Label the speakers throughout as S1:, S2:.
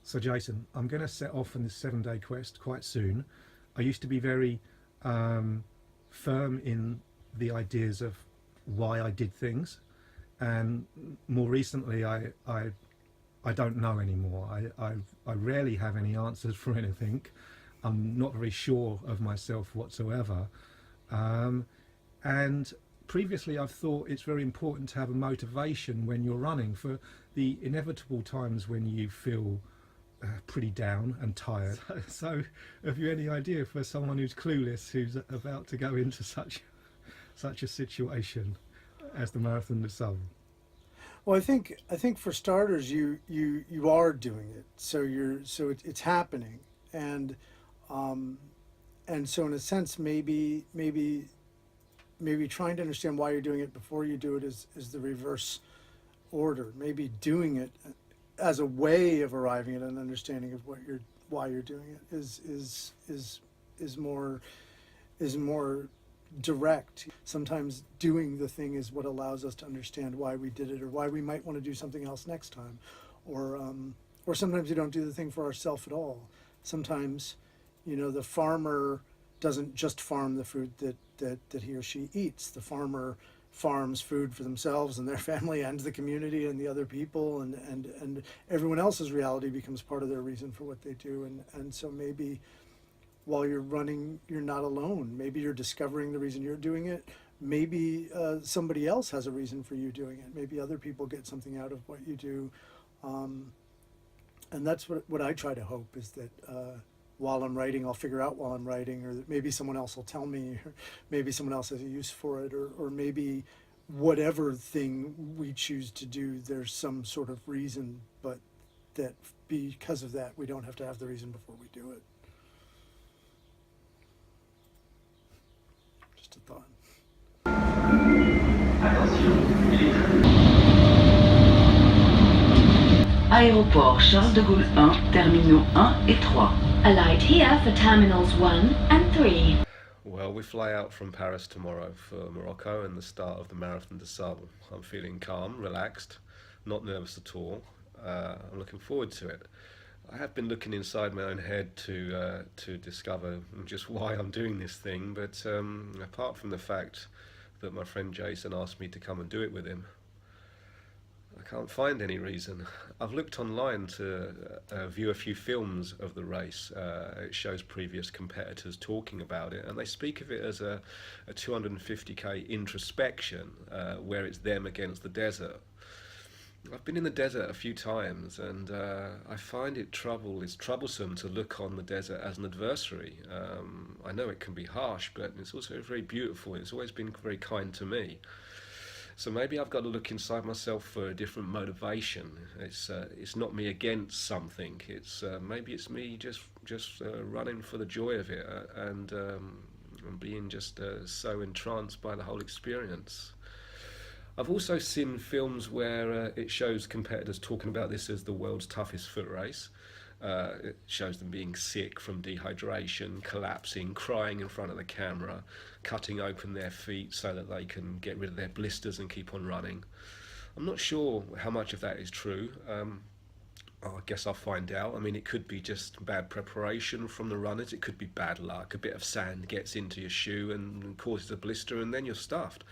S1: So Jason, I'm going to set off on this 7-day quest quite soon. I used to be very firm in the ideas of why I did things, and more recently I don't know anymore. I rarely have any answers for anything. I'm not very sure of myself whatsoever, and previously I've thought it's very important to have a motivation when you're running for the inevitable times when you feel pretty down and tired. So have you any idea for someone who's clueless, who's about to go into such a situation as the Marathon des Sables?
S2: Well, I think for starters, you are doing it, so it's happening, and so in a sense, maybe trying to understand why you're doing it before you do it is the reverse order. Maybe doing it as a way of arriving at an understanding of why you're doing it is more direct. Sometimes doing the thing is what allows us to understand why we did it, or why we might want to do something else next time, or sometimes we don't do the thing for ourselves at all. Sometimes, the farmer doesn't just farm the food that he or she eats. The farmer farms food for themselves and their family and the community and the other people, and everyone else's reality becomes part of their reason for what they do. And so maybe while you're running, you're not alone. Maybe you're discovering the reason you're doing it. Maybe somebody else has a reason for you doing it. Maybe other people get something out of what you do. And that's what I try to hope, is that while I'm writing, I'll figure out while I'm writing, or that maybe someone else will tell me, or maybe someone else has a use for it, or maybe whatever thing we choose to do, there's some sort of reason, but that because of that, we don't have to have the reason before we do it. Just a thought.
S3: Aéroport Charles de Gaulle 1, terminaux 1 et 3.
S4: Alight here for terminals 1 and 3.
S5: Well, we fly out from Paris tomorrow for Morocco and the start of the Marathon des Sables. I'm feeling calm, relaxed, not nervous at all. I'm looking forward to it. I have been looking inside my own head to discover just why I'm doing this thing, but apart from the fact that my friend Jason asked me to come and do it with him, I can't find any reason. I've looked online to view a few films of the race. It shows previous competitors talking about it, and they speak of it as a 250k introspection, where it's them against the desert. I've been in the desert a few times, and I find it's troublesome to look on the desert as an adversary. I know it can be harsh, but it's also very beautiful. It's always been very kind to me. So maybe I've got to look inside myself for a different motivation. It's not me against something. Maybe it's me just running for the joy of it, and being just so entranced by the whole experience. I've also seen films where it shows competitors talking about this as the world's toughest foot race. It shows them being sick from dehydration, collapsing, crying in front of the camera, cutting open their feet so that they can get rid of their blisters and keep on running. I'm not sure how much of that is true. I guess I'll find out. I mean, it could be just bad preparation from the runners. It could be bad luck. A bit of sand gets into your shoe and causes a blister, and then you're stuffed.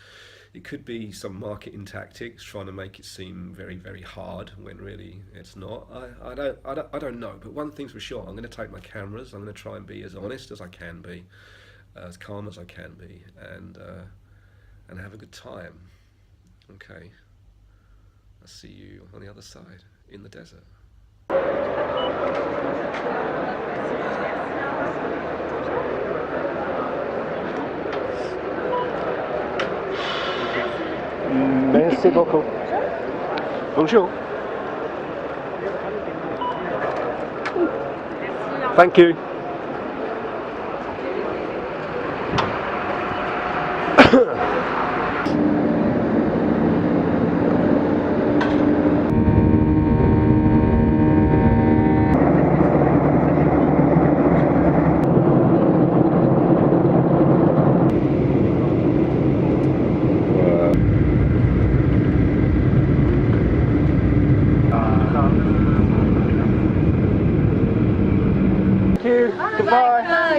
S5: It could be some marketing tactics trying to make it seem very, very hard when really it's not. I don't know. But one thing's for sure: I'm going to take my cameras. I'm going to try and be as honest as I can be, as calm as I can be, and have a good time. Okay. I'll see you on the other side in the desert.
S6: Merci beaucoup. Bonjour. Thank you.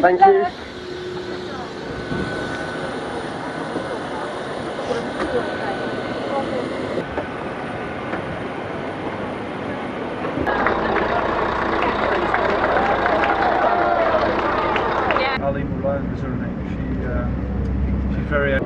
S6: Thank you.
S1: I'll leave her alone because her name. She's very.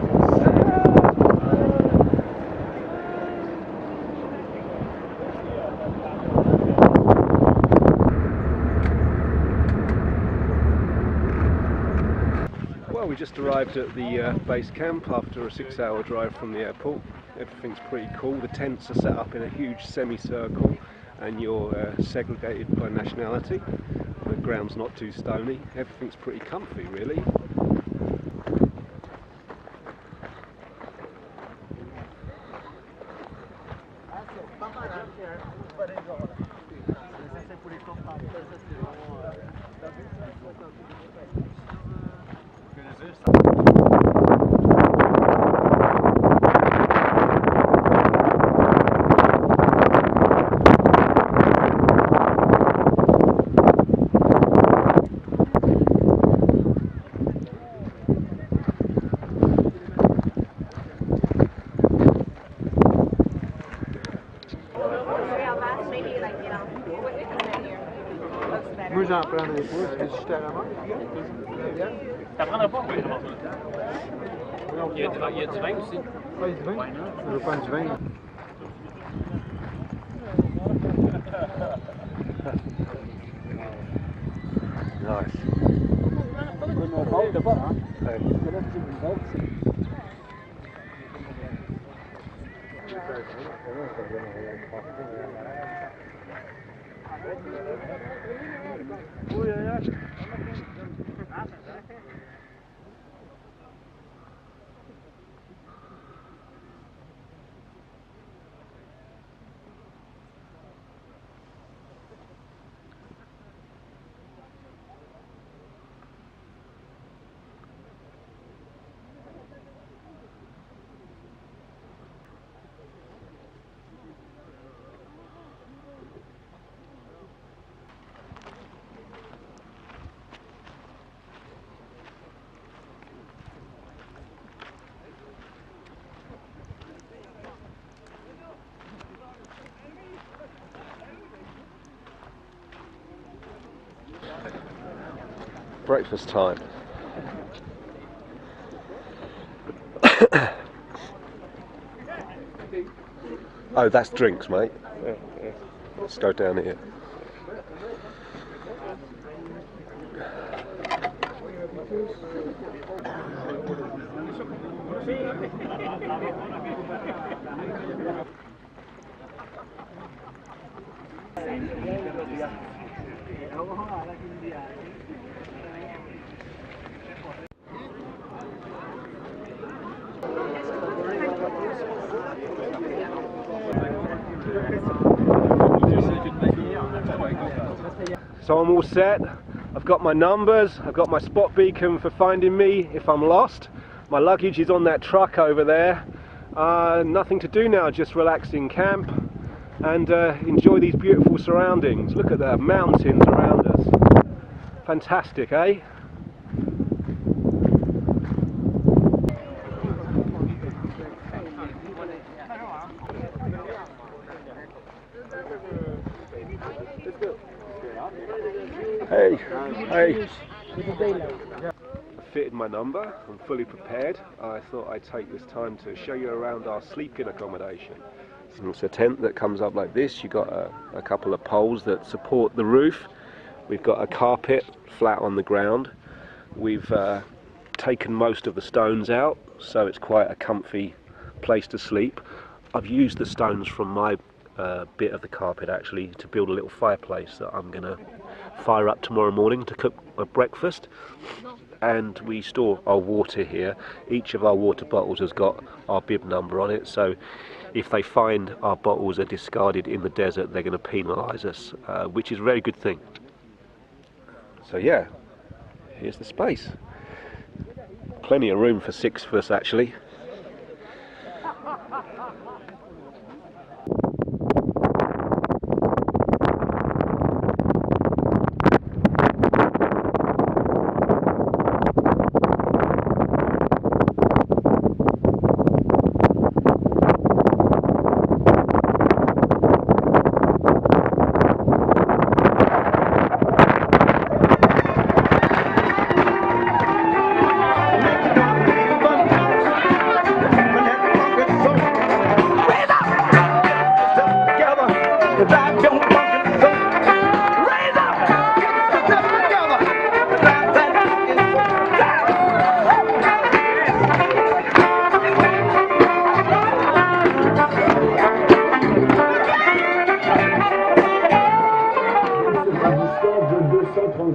S5: Well, we just arrived at the base camp after a 6-hour drive from the airport. Everything's pretty cool. The tents are set up in a huge semicircle and you're segregated by nationality. The ground's not too stony. Everything's pretty comfy, really.
S2: Moet je aanpraten de koers, dus sterk aan.
S7: Je zwijn zien.
S2: Oh, je zwijn? Je kan zwijnen.
S6: Nice. Breakfast time. Oh, that's drinks, mate. Let's go down here. So I'm all set. I've got my numbers, I've got my spot beacon for finding me if I'm lost. My luggage is on that truck over there. Nothing to do now, just relax in camp and enjoy these beautiful surroundings. Look at the mountains around us. Fantastic, eh? Hey, hey. Fitted my number, I'm fully prepared. I thought I'd take this time to show you around our sleeping accommodation. It's a tent that comes up like this. You've got a couple of poles that support the roof. We've got a carpet flat on the ground. We've taken most of the stones out, so it's quite a comfy place to sleep. I've used the stones from my bit of the carpet actually to build a little fireplace that I'm going to fire up tomorrow morning to cook a breakfast. And we store our water here. Each of our water bottles has got our bib number on it, so if they find our bottles are discarded in the desert, they're going to penalise us, which is a very good thing. So yeah, here's the space. Plenty of room for 6 of us actually.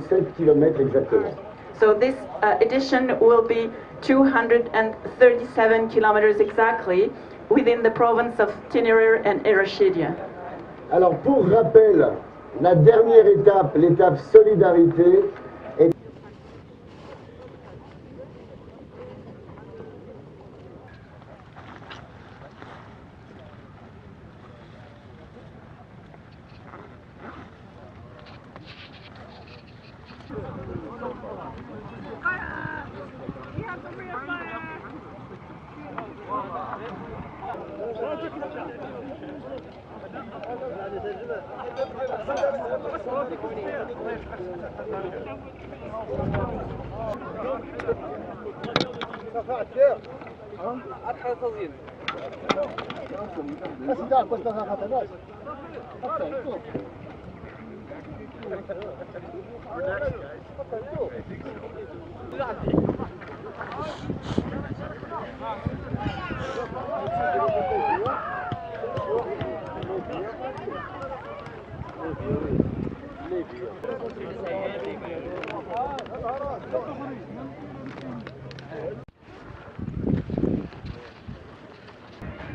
S7: 237 km exactement.
S8: So this edition will be 237 kilometers exactly within the province of Tenerife and Errachidia.
S7: Alors pour rappel, la dernière étape, l'étape solidarité, est...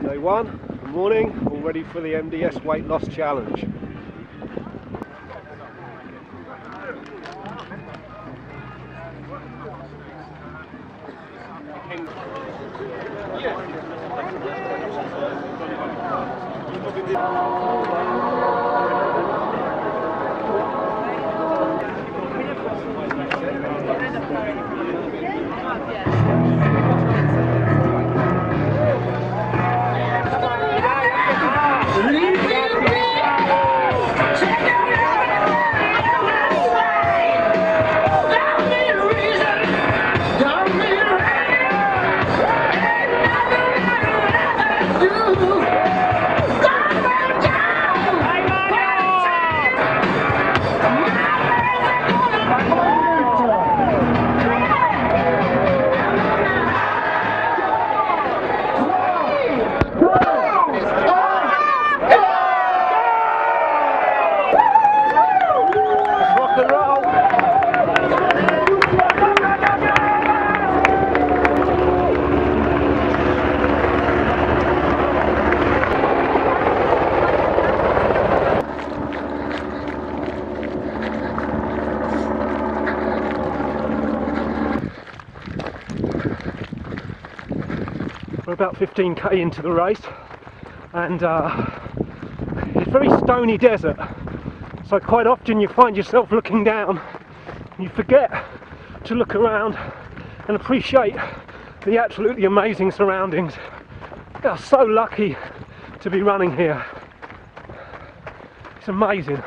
S6: Day one, good morning, all ready for the MDS weight loss challenge. We're about 15k into the race, and it's very stony desert, so quite often you find yourself looking down and you forget to look around and appreciate the absolutely amazing surroundings. We are so lucky to be running here. It's amazing.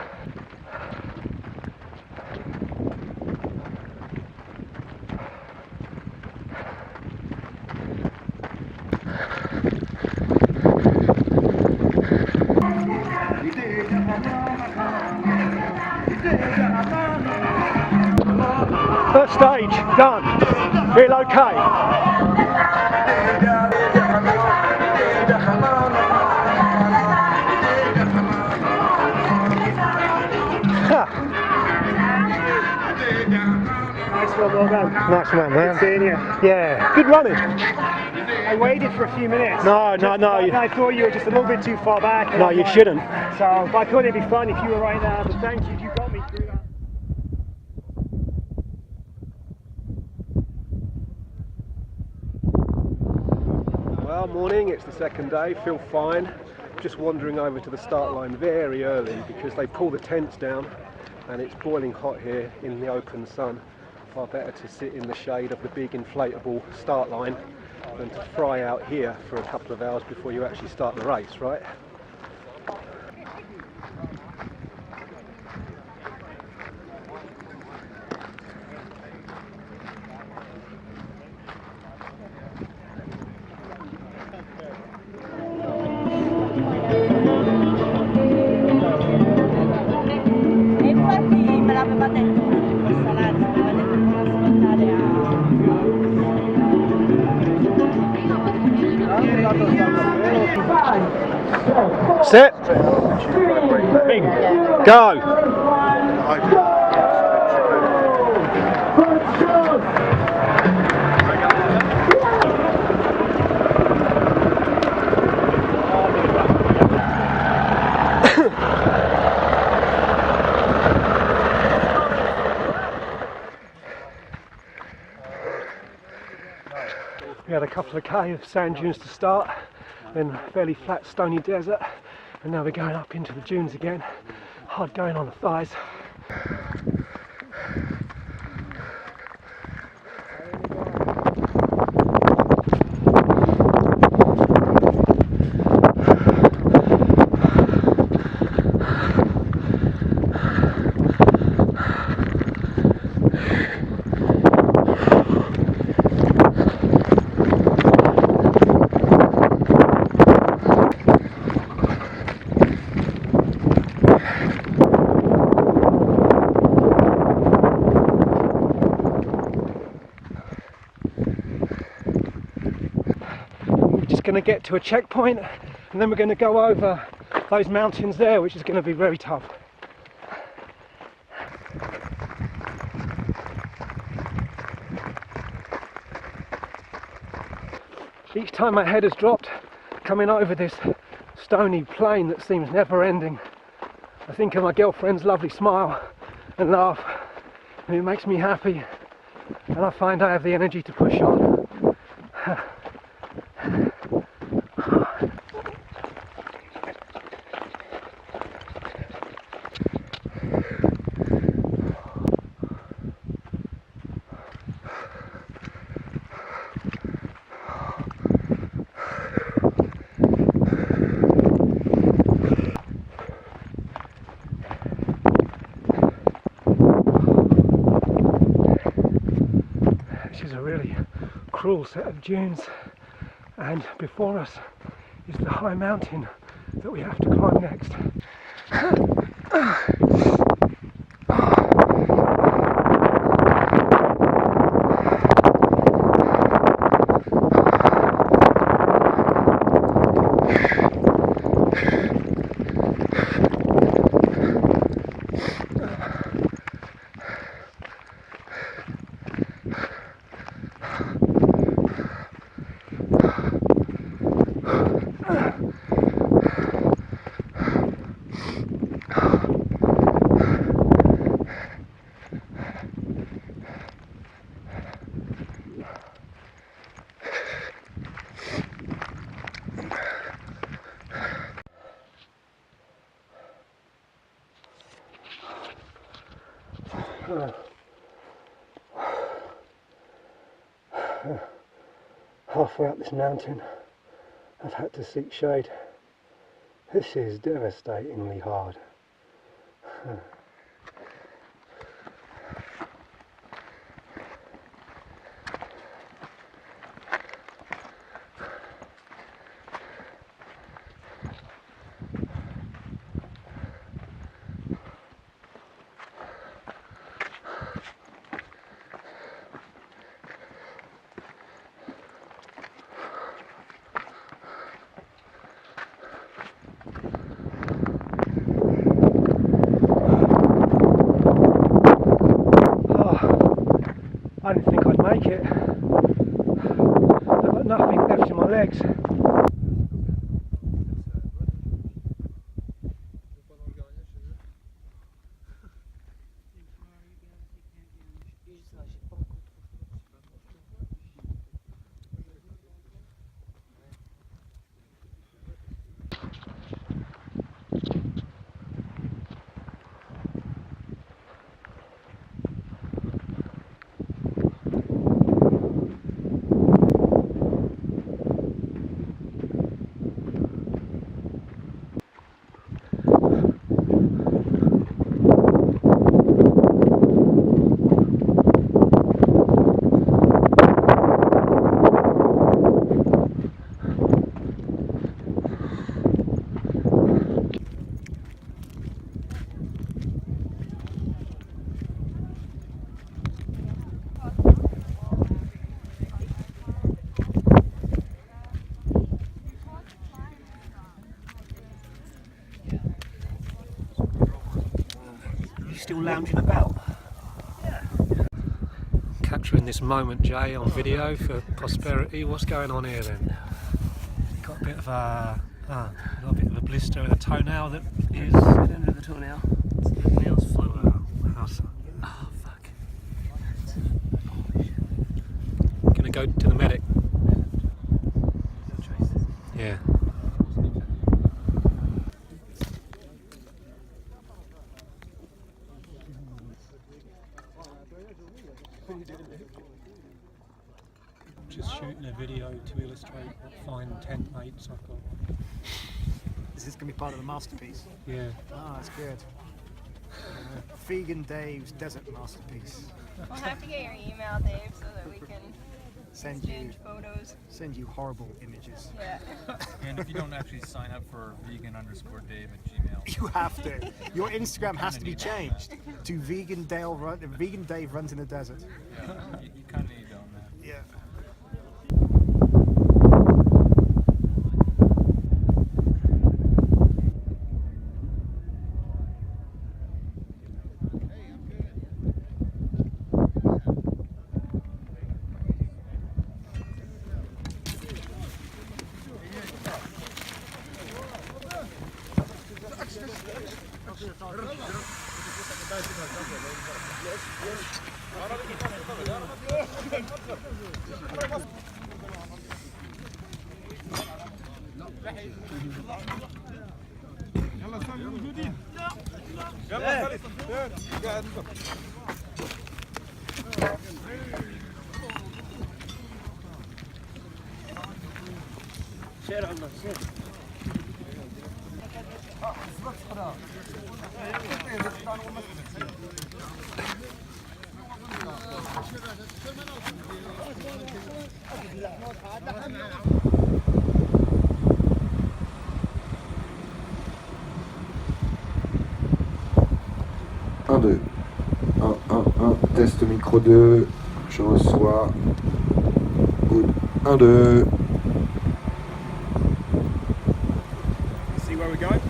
S6: First stage done. Feel okay?
S9: Nice one, well done.
S6: Nice one, man.
S9: Good seeing you.
S6: Yeah, good running.
S9: I waited for a few minutes.
S6: No.
S9: I thought you were just a little bit too far back.
S6: No, you shouldn't.
S9: So, but I thought it'd be fun if you were right there. But thank you got me through that.
S6: Well, morning, it's the second day, feel fine. Just wandering over to the start line very early because they pull the tents down and it's boiling hot here in the open sun. Far better to sit in the shade of the big inflatable start line than to fry out here for a couple of hours before you actually start the race, right? Set. Bing. Go.
S9: couple of K of sand dunes to start, then fairly flat stony desert, and now we're going up into the dunes again. Hard going on the thighs. Going to get to a checkpoint, and then we're going to go over those mountains there, which is going to be very tough. Each time my head has dropped coming over this stony plain that seems never ending, I think of my girlfriend's lovely smile and laugh, and it makes me happy, and I find I have the energy to push on. Cruel set of dunes, and before us is the high mountain that we have to climb next. Halfway up this mountain, I've had to seek shade. This is devastatingly hard. I didn't think I'd make it. I've got nothing left in my legs. Still lounging about. Yeah. Capturing this moment, Jay, on video for posterity. What's going on here then? Got a bit of a blister in the toenail that is. I don't know the toenail. The nails flew out. Oh fuck. Gonna go to the medic. shooting a video to illustrate what fine tent mates I've got.
S10: Is this going to be part of the masterpiece?
S9: Yeah.
S10: Ah, that's good. Vegan Dave's desert masterpiece.
S11: We'll have to get your email, Dave, so that we can exchange photos.
S10: Send you horrible images.
S11: Yeah.
S12: And if you don't actually sign up for vegan_Dave@gmail,
S10: you have to. Your Instagram has to be changed to Vegan Dave runs in the desert.
S12: Yeah, you kind of need to own that.
S10: Yeah.
S7: Un, 2. 1, 1, 1. Test micro 2. Je reçois. 1, 2.
S10: See where we're going?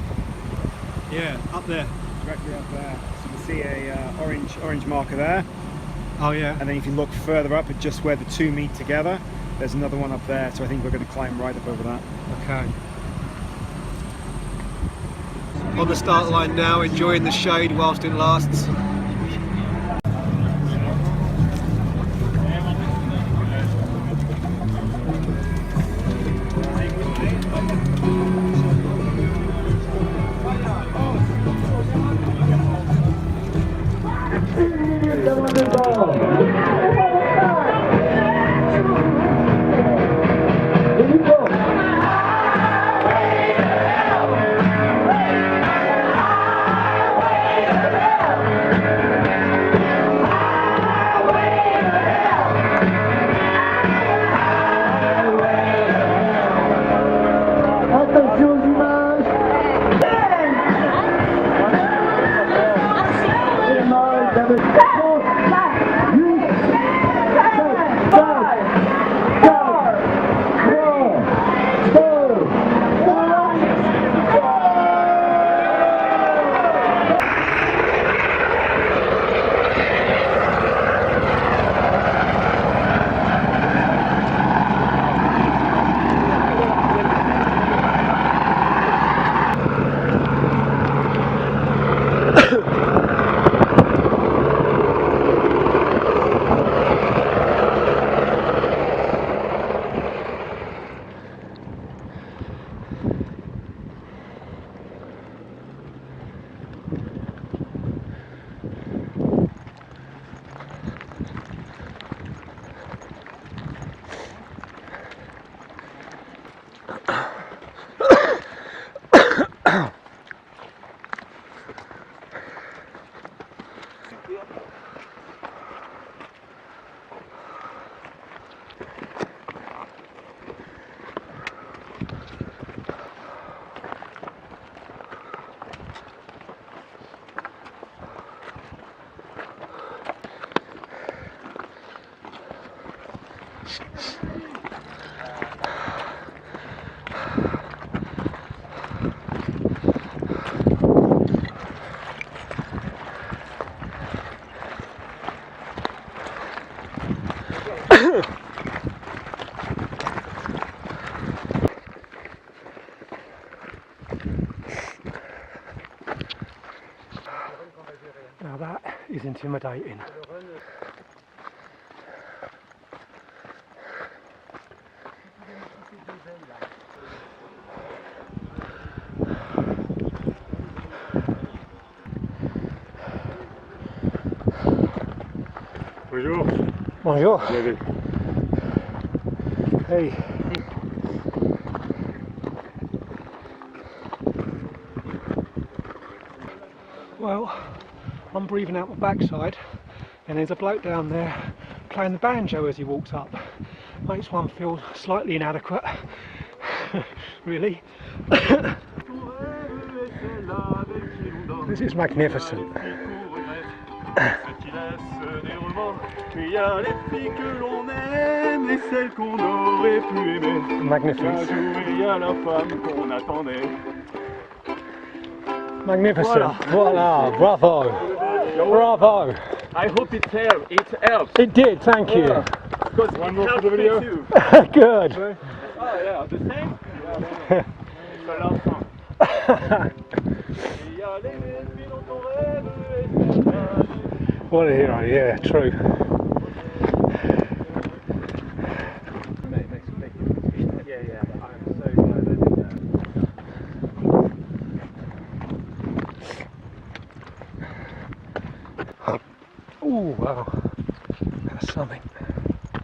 S9: Yeah, up there.
S10: Directly up there. So you can see a orange marker there.
S9: Oh yeah.
S10: And then if you look further up at just where the two meet together, there's another one up there. So I think we're going to climb right up over that.
S9: Okay. On the start line now, enjoying the shade whilst it lasts. Now that is intimidating.
S13: Bonjour.
S9: Bonjour.
S13: Bienvenue.
S9: Hey. Well, I'm breathing out my backside, and there's a bloke down there playing the banjo as he walks up. Makes one feel slightly inadequate, really. This is magnificent. Magnificent. Magnificent. Voila. Bravo. Bravo.
S6: I hope it helps.
S9: It did, thank you.
S6: Because one more for the video.
S9: Good.
S6: Oh yeah, the same? It's the last one.
S9: What a hero, yeah, true.
S6: Yeah, I'm so glad I did that.
S9: Oh wow, that's something.
S6: Are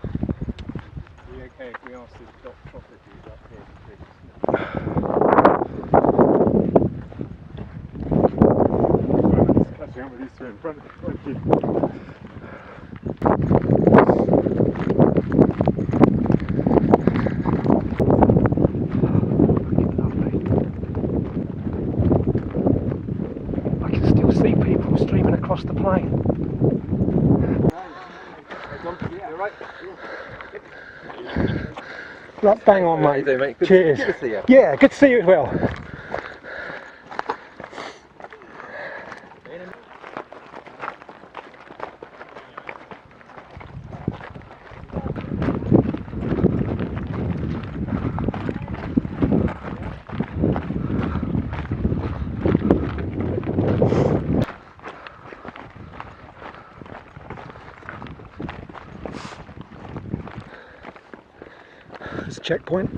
S6: we okay if we ask this dot properties up here to take catching up with these two in front. Thank you.
S9: I can still see people streaming across the plain. Right, bang on, mate.
S6: Good,
S9: cheers.
S6: Good to see you.
S9: Yeah, good to see you as well. There's a checkpoint.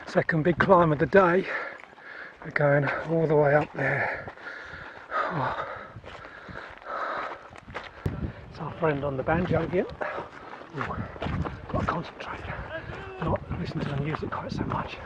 S9: Second big climb of the day. We're going all the way up there. Oh. It's our friend on the banjo again. Ooh, got to concentrate, not listen to the music quite so much.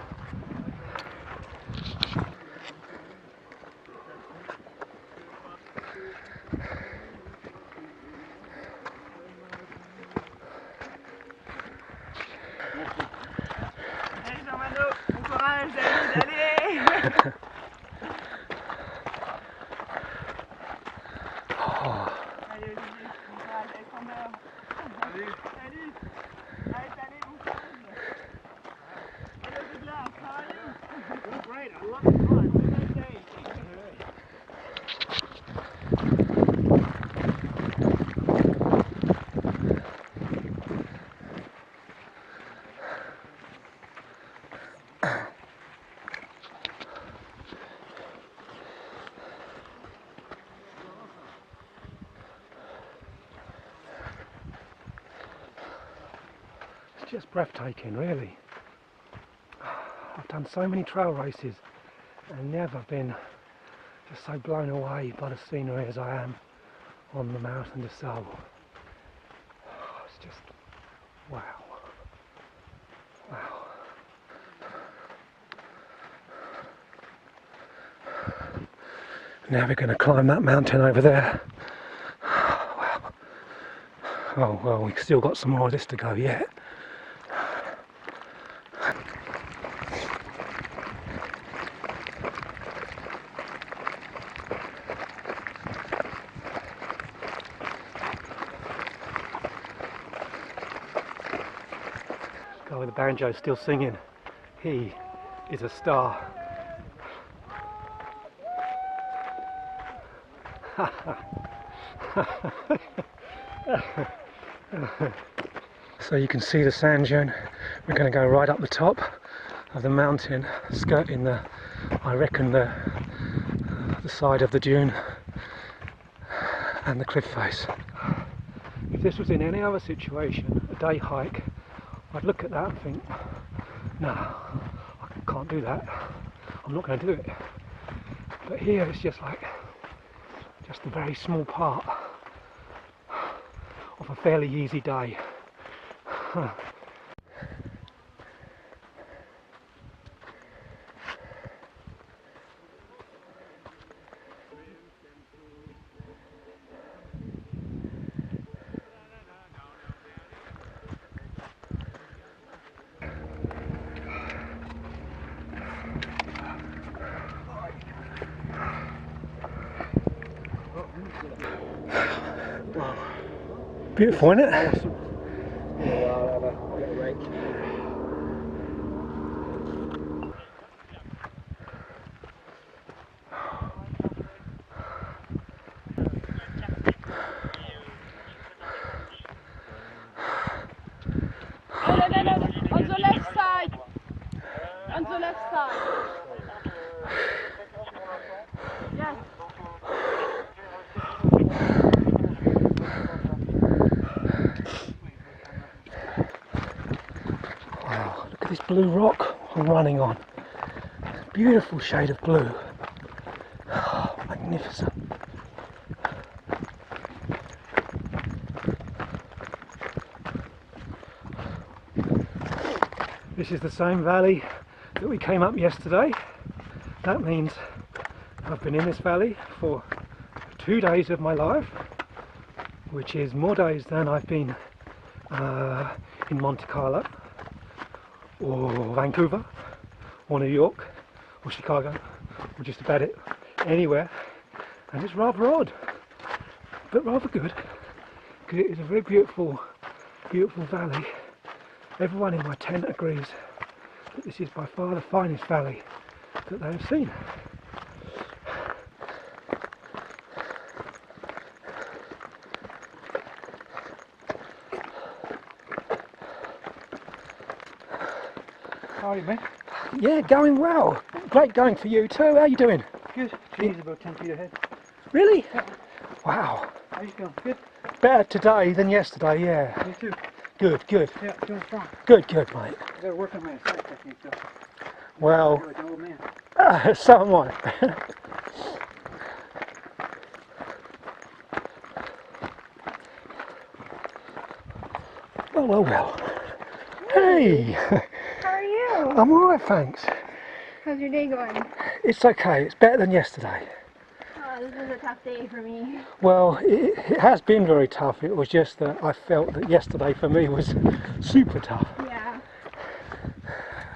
S9: It's just breathtaking, really. I've done so many trail races and never been just so blown away by the scenery as I am on the Marathon des Sables. It's just wow. Wow. Now we're going to climb that mountain over there. Wow. Oh well, we've still got some more of this to go yet. Guy with the banjo still singing. He is a star. So you can see the sand dune. We're going to go right up the top of the mountain, skirting the, I reckon, the side of the dune. and the cliff face. If this was in any other situation, a day hike, I'd look at that and think, no, I can't do that. I'm not going to do it. But here it's just like, just a very small part of a fairly easy day. Beautiful, isn't it?
S10: Awesome.
S11: On the left side. On the left side. Yes.
S9: Wow, look at this blue rock I'm running on. Beautiful shade of blue. Oh, magnificent. This is the same valley that we came up yesterday. That means I've been in this valley for 2 days of my life, which is more days than I've been in Monte Carlo or Vancouver or New York or Chicago or just about it anywhere. And it's rather odd, but rather good, because it is a very beautiful valley. Everyone in my tent agrees that this is by far the finest valley that they have seen.
S10: How are you, mate?
S9: Yeah, going well. Great going for you too. How are you doing?
S10: Good. She's about 10 feet ahead.
S9: Really?
S10: Yeah.
S9: Wow.
S10: How are you feeling? Good?
S9: Better today than yesterday, yeah.
S10: Me too.
S9: Good, good.
S10: Yeah, feeling strong.
S9: Good, mate.
S10: I gotta work on my assault technique though.
S9: Well,
S10: I feel like an old man.
S9: so am I. Well. Hey!
S11: How are you?
S9: I'm alright, thanks.
S11: How's your day going?
S9: It's okay, it's better than yesterday.
S11: Oh, this was a tough day for me.
S9: Well, it has been very tough. It was just that I felt that yesterday for me was super tough.
S11: Yeah.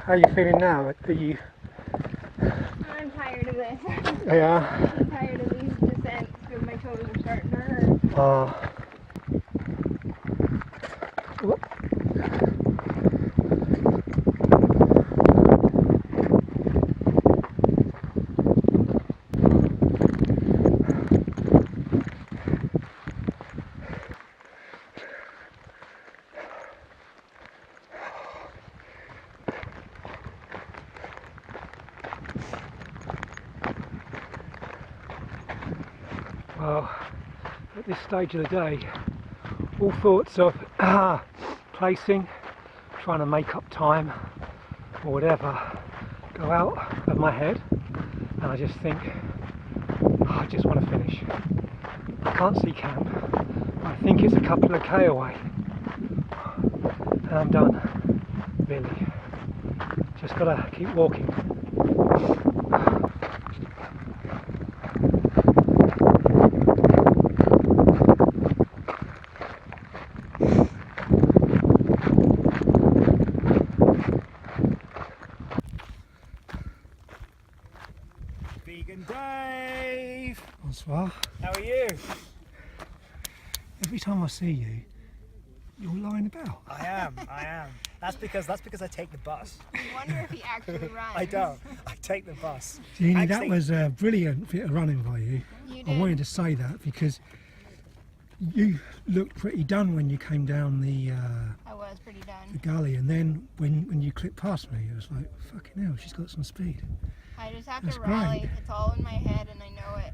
S9: How are you feeling now? Are you...
S11: I'm tired of this.
S9: Yeah?
S11: I'm tired of these descents because my toes are starting to hurt.
S9: Well, at this stage of the day, all thoughts of placing, trying to make up time or whatever go out of my head, and I just think, I just want to finish. I can't see camp. I think it's a couple of K away and I'm done, really. Just gotta keep walking.
S10: Vegan Dave!
S9: Bonsoir.
S10: How are you?
S9: Every time I see you, you're lying about.
S10: I am. That's because I take the bus.
S11: I wonder if he actually runs.
S10: I don't. I take the bus.
S9: Jeannie, that
S10: Actually-
S9: was a brilliant bit of running by you.
S11: You
S9: I
S11: did.
S9: wanted to say that because you looked pretty done when you came down the
S11: I was pretty done.
S9: gully, and then when you clipped past me, it was like, fucking hell, she's got some speed.
S11: I just have
S9: That's
S11: to rally.
S9: great.
S11: It's all in my head and I know it.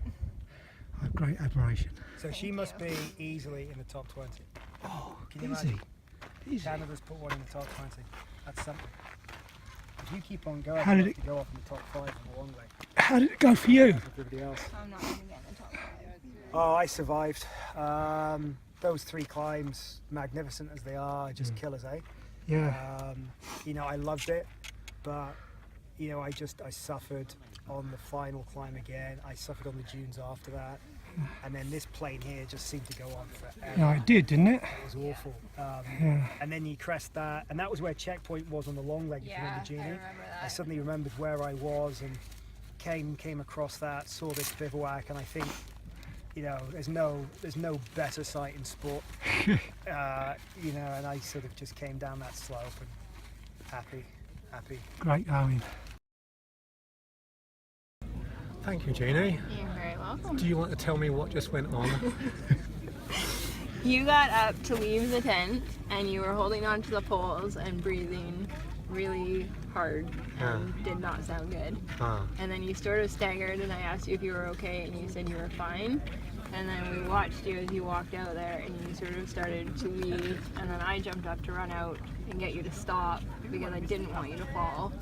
S9: I have great admiration.
S10: So she must be easily in the top 20.
S9: Oh,
S10: Can you
S9: easy.
S10: imagine?
S9: Easy.
S10: Canada's put one in the top 20. That's something. If you keep on going,
S9: How did
S10: you
S9: it-
S10: have to go off in the top 5 for the long leg.
S9: How did it go for you?
S10: Everybody else.
S11: I'm not going to get in the top 5.
S10: Oh, I survived. Those 3 climbs, magnificent as they are, just killers, eh?
S9: Yeah.
S10: You know, I loved it, but you know, I suffered on the final climb again. I suffered on the dunes after that, and then this plane here just seemed to go on forever.
S9: No, it did, didn't it?
S10: It was awful.
S9: Yeah.
S10: And then you crest that, and that was where checkpoint was on the long leg. If you remember, Jeannie.
S11: I remember that.
S10: I suddenly remembered where I was and came across that, saw this bivouac, and I think, you know, there's no better sight in sport. You know, and I sort of just came down that slope and happy.
S9: Great going. Thank you, Jeannie.
S11: You're very welcome.
S9: Do you want to tell me what just went on?
S11: You got up to leave the tent and you were holding onto the poles and breathing really hard and did not sound good. And then you sort of staggered and I asked you if you were okay and you said you were fine. And then we watched you as you walked out there and you sort of started to leave, and then I jumped up to run out and get you to stop because I didn't want you to fall.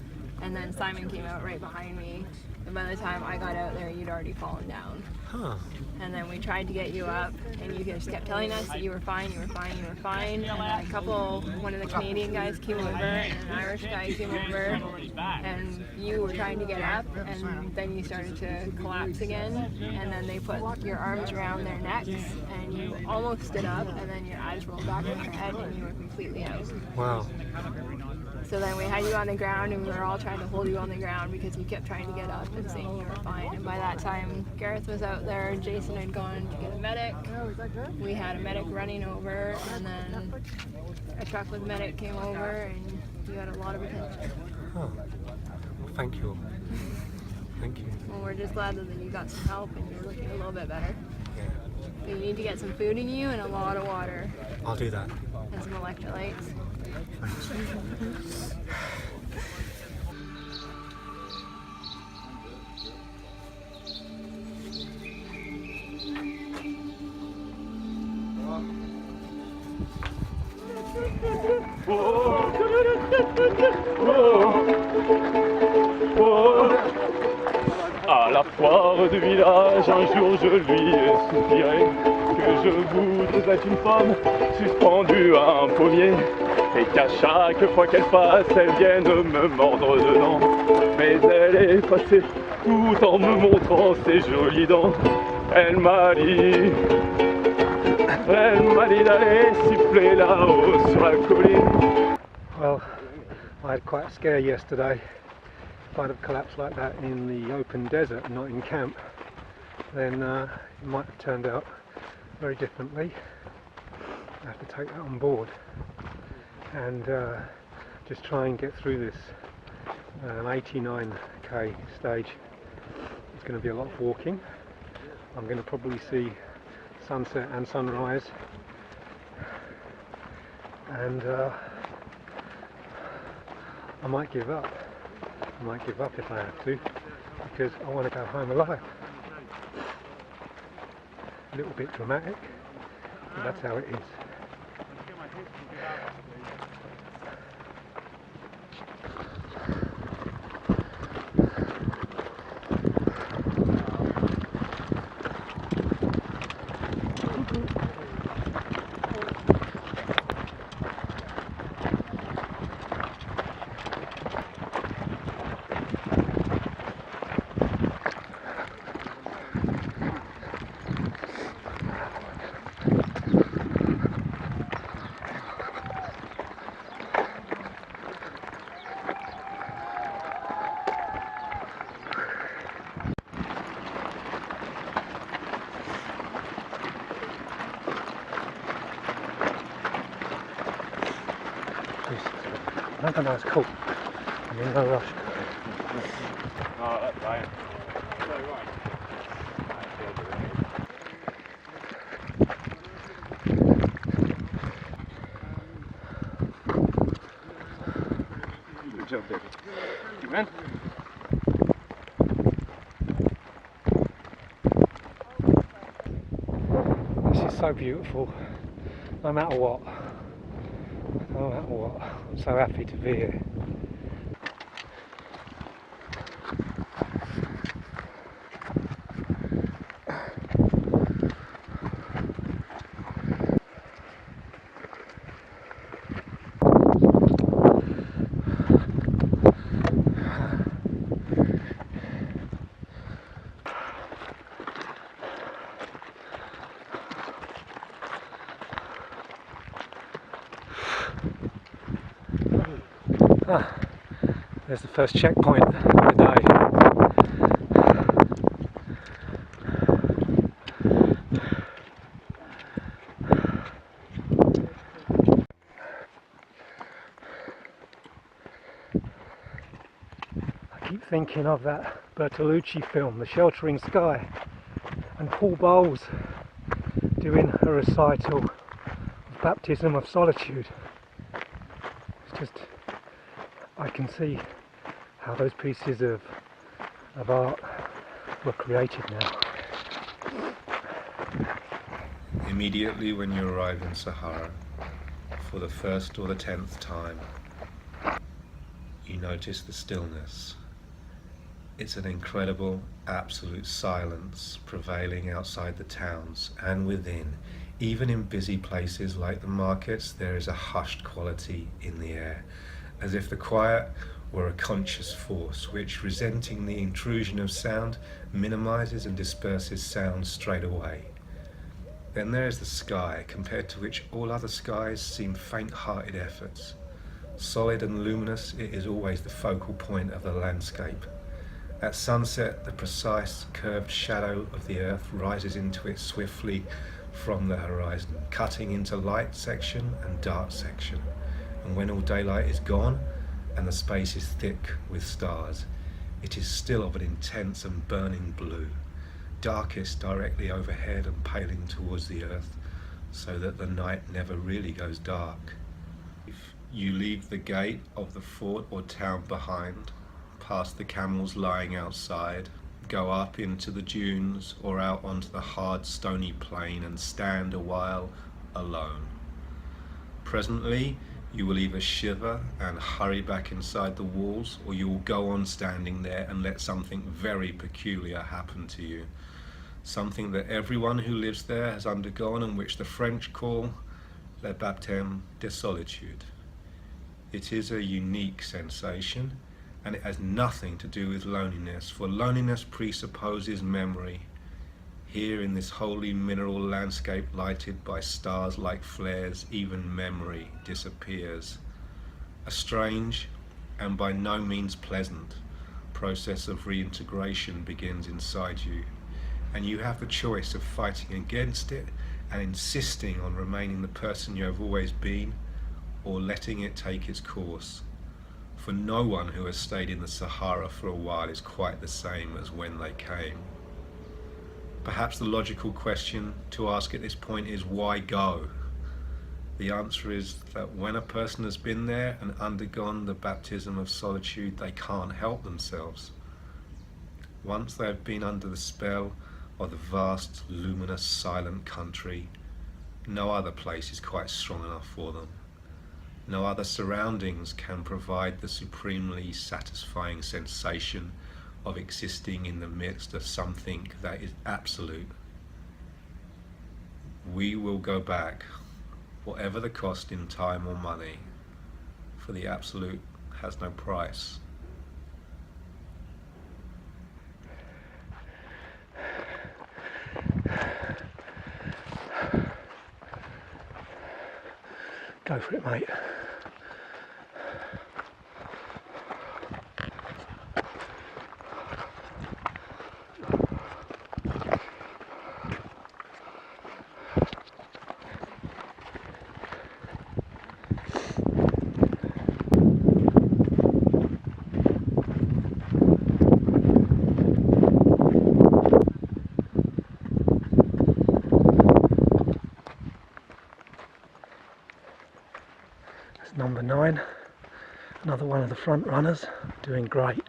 S11: And then Simon came out right behind me, and by the time I got out there you'd already fallen down. And then we tried to get you up and you just kept telling us that you were fine, you were fine, you were fine. And then one of the Canadian guys came over and an Irish guy came over and you were trying to get up and then you started to collapse again, and then they put your arms around their necks and you almost stood up and then your eyes rolled back in your head and you were completely out.
S9: Wow.
S11: So then we had you on the ground and we were all trying to hold you on the ground because you kept trying to get up and saying you were fine. And by that time, Gareth was out there, Jason had gone to get a medic. We had a medic running over, and then a truck with medic came over and you had a lot of attention.
S9: Thank you. Thank you.
S11: Well, we're just glad that you got some help and you're looking a little bit better. You need to get some food in you and a lot of water.
S9: I'll do that.
S11: And some electrolytes.
S13: À la foire du village, un jour je lui ai soupiré que je voudrais être une femme suspendue à un pommier, et qu'à chaque fois qu'elle passe, elle vienne me mordre dedans. Mais elle est passée tout en me montrant ses jolies dents. Elle m'a dit d'aller siffler là-haut sur la colline.
S9: Well, I had quite a scare yesterday. If I'd have collapsed like that in the open desert, not in camp, then it might have turned out very differently. I have to take that on board and just try and get through this 89k stage. It's going to be a lot of walking. I'm going to probably see sunset and sunrise, and I might give up. I might give up if I have to, because I want to go home alive. A little bit dramatic, but that's how it is. Another nice call. I'm in no rush.
S13: Oh, that's right. Good job, baby. You man?
S9: so beautiful, no matter what. No matter what. I'm so happy to be here. Ah, there's the first checkpoint of the day. I keep thinking of that Bertolucci film, The Sheltering Sky, and Paul Bowles doing a recital of Baptism of Solitude. It's just, I can see how those pieces of art were created now.
S5: Immediately when you arrive in Sahara, for the first or the 10th time, you notice the stillness. It's an incredible, absolute silence prevailing outside the towns and within. Even in busy places like the markets, there is a hushed quality in the air, as if the quiet were a conscious force which, resenting the intrusion of sound, minimizes and disperses sound straight away. Then there is the sky, compared to which all other skies seem faint-hearted efforts. Solid and luminous, it is always the focal point of the landscape. At sunset, the precise, curved shadow of the earth rises into it swiftly from the horizon, cutting into light section and dark section. And when all daylight is gone, and the space is thick with stars, it is still of an intense and burning blue, darkest directly overhead and paling towards the earth, so that the night never really goes dark. If you leave the gate of the fort or town behind, past the camels lying outside, go up into the dunes or out onto the hard stony plain and stand a while alone. Presently, you will either shiver and hurry back inside the walls, or you will go on standing there and let something very peculiar happen to you. Something that everyone who lives there has undergone and which the French call le baptême de solitude. It is a unique sensation, and it has nothing to do with loneliness, for loneliness presupposes memory. Here in this holy mineral landscape lighted by stars like flares, even memory disappears. A strange, and by no means pleasant, process of reintegration begins inside you, and you have the choice of fighting against it and insisting on remaining the person you have always been, or letting it take its course. For no one who has stayed in the Sahara for a while is quite the same as when they came. Perhaps the logical question to ask at this point is, why go? The answer is that when a person has been there and undergone the baptism of solitude, they can't help themselves. Once they have been under the spell of the vast, luminous, silent country, no other place is quite strong enough for them. No other surroundings can provide the supremely satisfying sensation of existing in the midst of something that is absolute. We will go back, whatever the cost in time or money, for the absolute has no price.
S9: Go for it, mate. Number 9, another one of the front runners, doing great.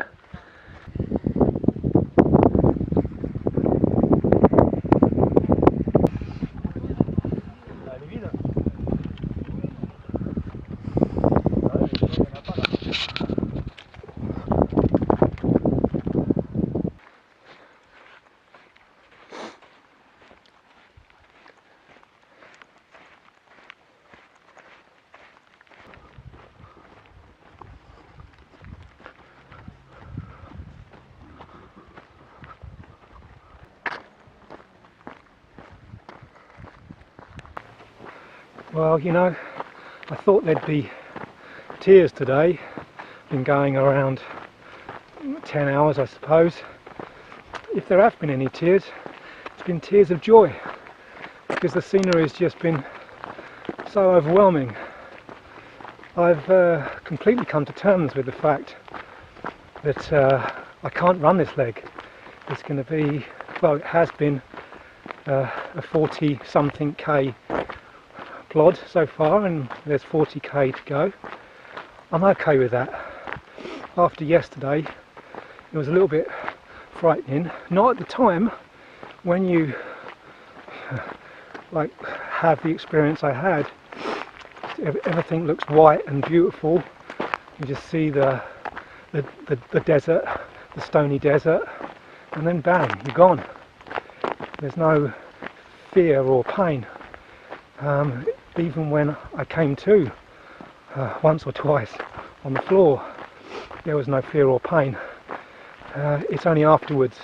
S9: Well, you know, I thought there'd be tears today. Been going around 10 hours, I suppose. If there have been any tears, it's been tears of joy, because the scenery has just been so overwhelming. I've completely come to terms with the fact that I can't run this leg. It's going to be, well, it has been a 40-something K plod so far, and there's 40K to go. I'm okay with that. After yesterday, it was a little bit frightening. Not at the time, when you like have the experience I had. Everything looks white and beautiful. You just see the desert, the stony desert, and then bang, you're gone. There's no fear or pain. Even when I came to once or twice on the floor, there was no fear or pain. It's only afterwards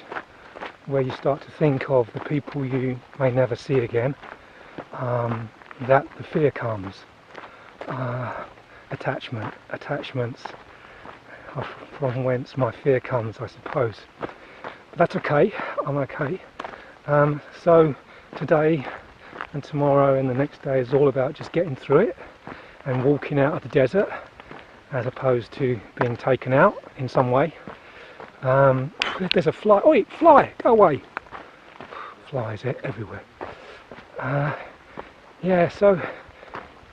S9: where you start to think of the people you may never see again that the fear comes. Attachments are from whence my fear comes, I suppose. But that's okay, I'm okay. So today and tomorrow and the next day is all about just getting through it and walking out of the desert, as opposed to being taken out in some way. There's a fly. Oi, fly, go away. Flies everywhere. Yeah, so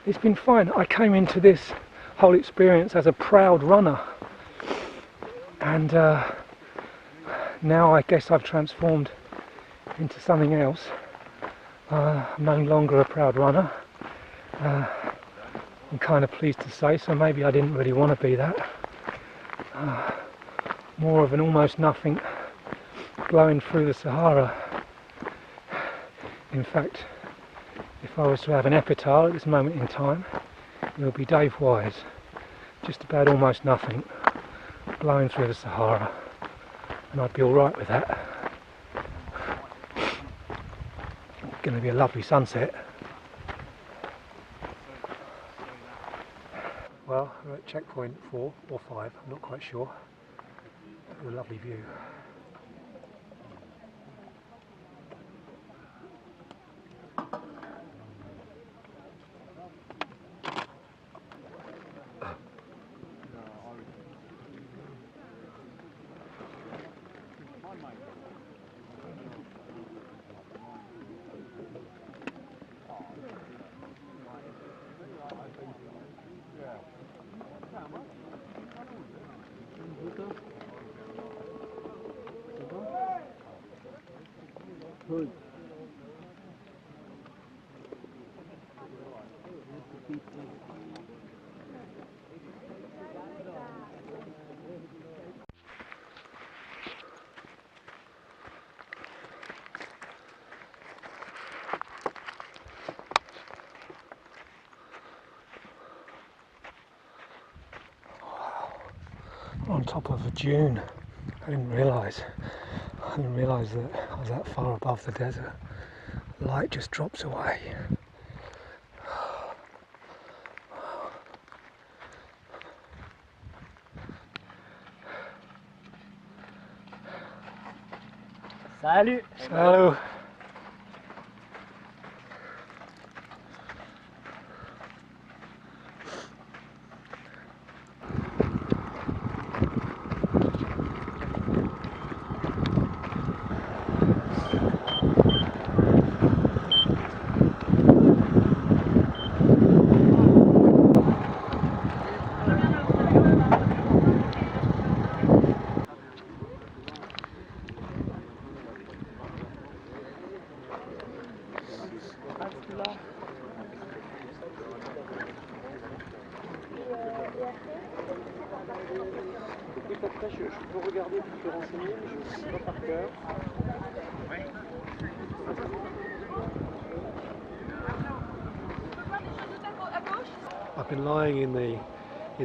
S9: it's been fine. I came into this whole experience as a proud runner, and now I guess I've transformed into something else. I'm no longer a proud runner. I'm kind of pleased to say, so maybe I didn't really want to be that. More of an almost nothing blowing through the Sahara. In fact, if I was to have an epitaph at this moment in time, it would be Dave Wise, just about almost nothing, blowing through the Sahara, and I'd be alright with that. It's going to be a lovely sunset. Well, we're at checkpoint 4 or 5, I'm not quite sure. A lovely view. On top of a dune. I didn't realise that I was that far above the desert. The light just drops away.
S10: Salut.
S9: Salut.
S14: Après, je peux regarder pour te renseigner, mais je ne sais pas par cœur.
S9: I've been lying in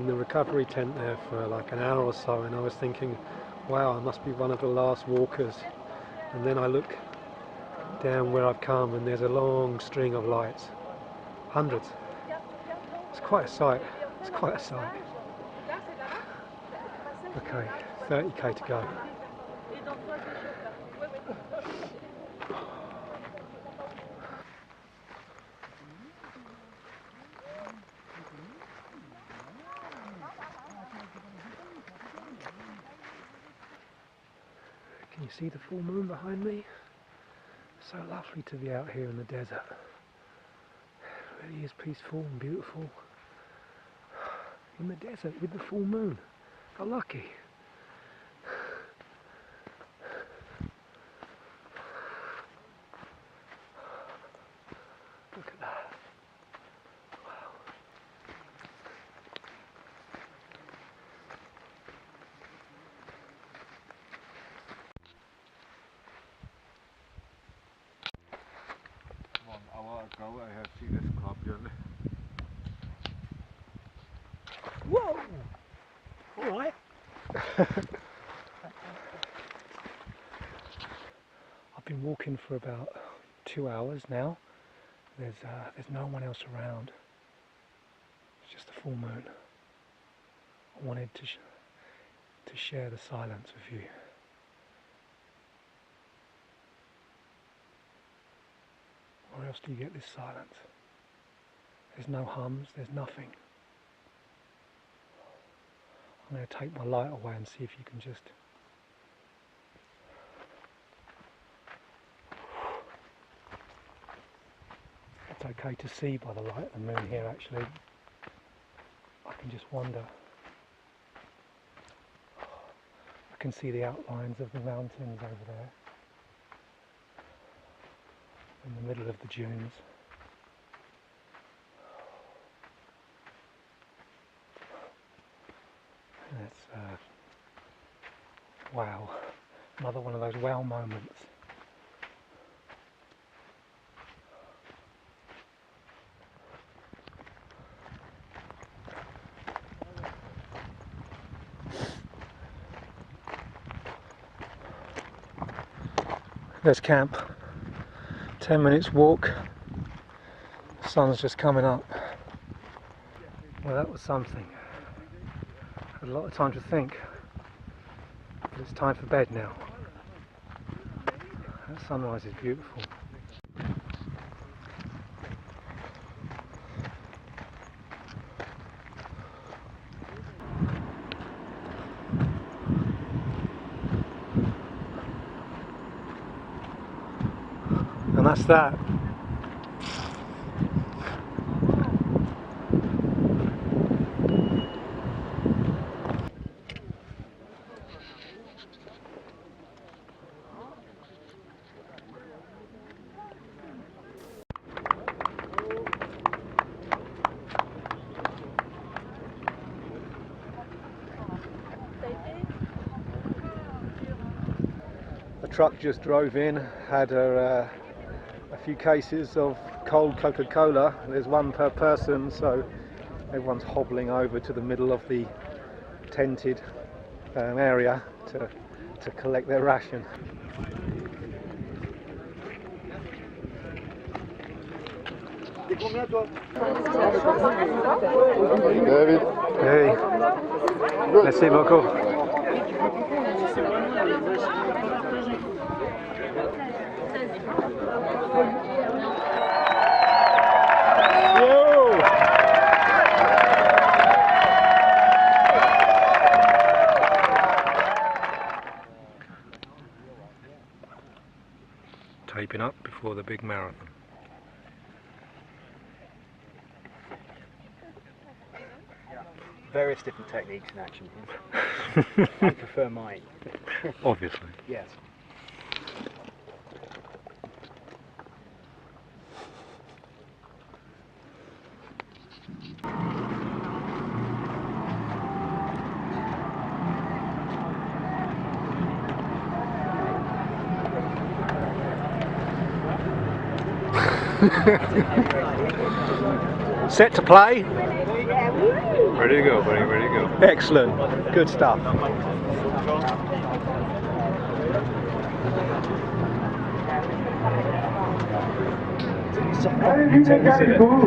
S9: the recovery tent there for like an hour or so, and I was thinking, wow, I must be one of the last walkers. And then I look down where I've come, and there's a long string of lights hundreds. It's quite a sight. It's quite a sight. Okay, 30k to go. Can you see the full moon behind me? So lovely to be out here in the desert. It really is peaceful and beautiful. In the desert with the full moon. How lucky. Look at that. Wow.
S15: One hour ago I have seen a scorpion.
S9: Whoa! Alright. I've been walking for about 2 hours now. There's no one else around. It's just a full moon. I wanted to share the silence with you. Where else do you get this silence? There's no hums, there's nothing. I'm going to take my light away and see if you can just... It's okay to see by the light of the moon here actually. I can just wander. I can see the outlines of the mountains over there. In the middle of the dunes. That's wow, another one of those wow moments. There's camp. 10 minutes walk. The sun's just coming up. Well, that was something. Had a lot of time to think. But it's time for bed now. That sunrise is beautiful. And that's that. The truck just drove in, had a few cases of cold Coca-Cola. There's one per person, so everyone's hobbling over to the middle of the tented area to collect their ration.
S7: David.
S9: Hey. Merci beaucoup. Taping up before the big marathon.
S16: Various different techniques in action. I prefer mine.
S9: Obviously.
S16: Yes.
S9: Set to play.
S15: Ready to go, buddy, ready to go.
S9: Excellent. Good stuff.
S7: Allez, vite les gars, du coup.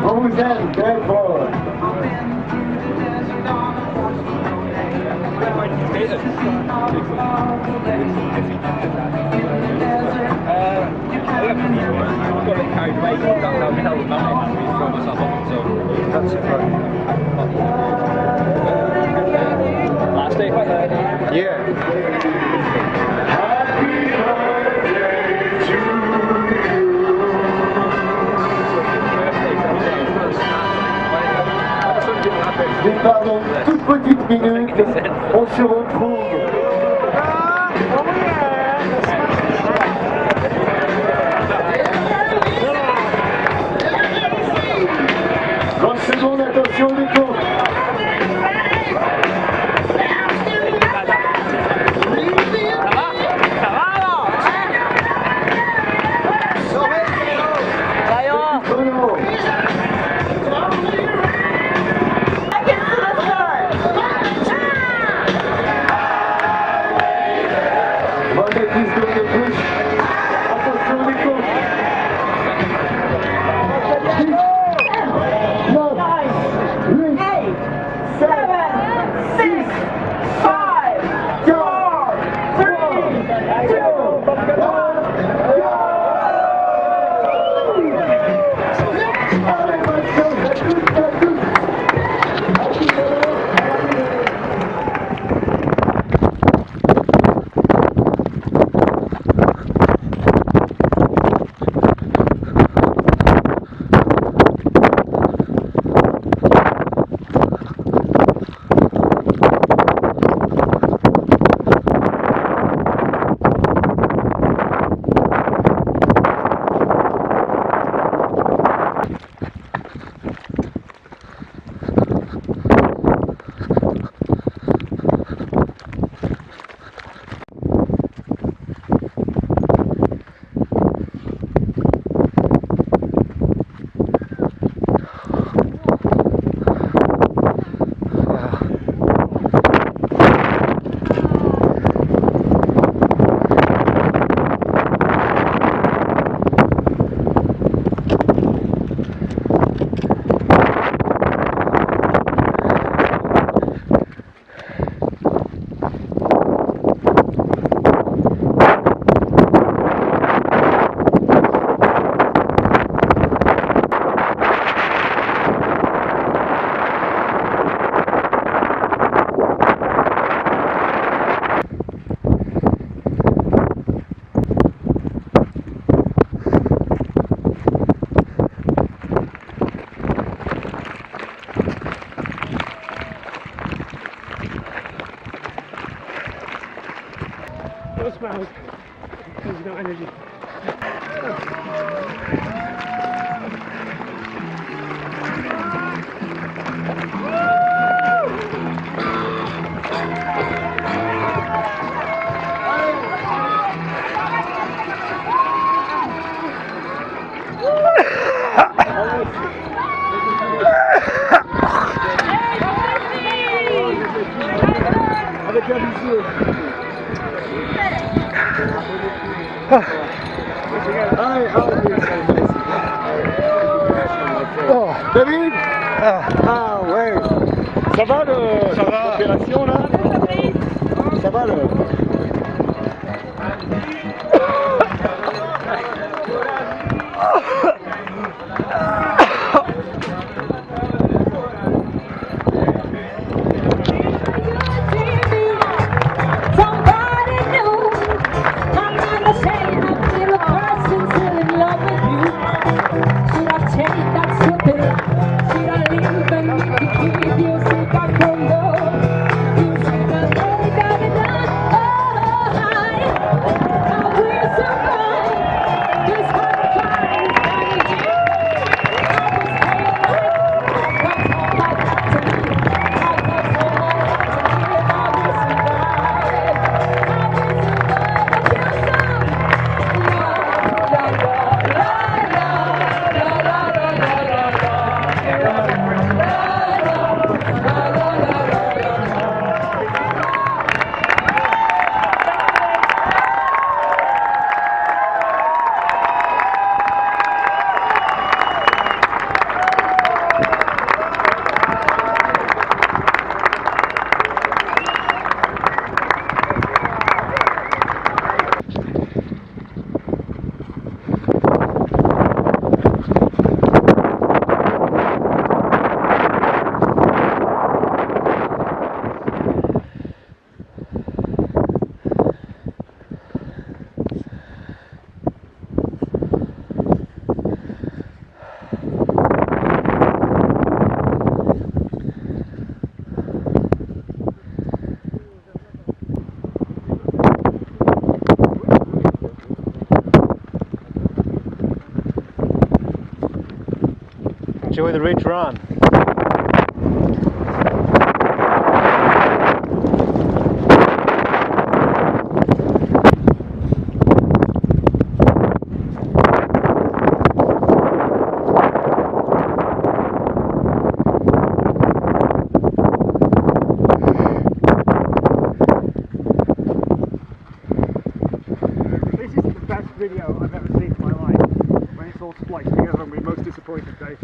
S7: On vous aime très fort.
S16: Last day.
S7: Yeah. Et pardon, toute petite minute, on se retrouve. Seconde, attention, les comptes.
S13: Those smiles, there's no energy.
S7: Avec un bisou. David. Ah ouais. Ça va l'opération là? Ça va le...
S17: Keep you sick, I can go. You should have let it die.
S9: Enjoy the ridge run.
S16: Video I've ever seen in my life. When it's all spliced together, I'm most disappointed, Dave.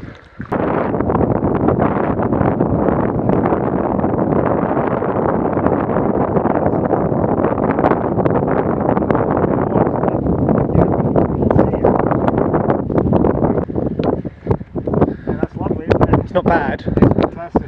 S16: Yeah, that's lovely, isn't it?
S9: It's not bad.
S16: It's fantastic.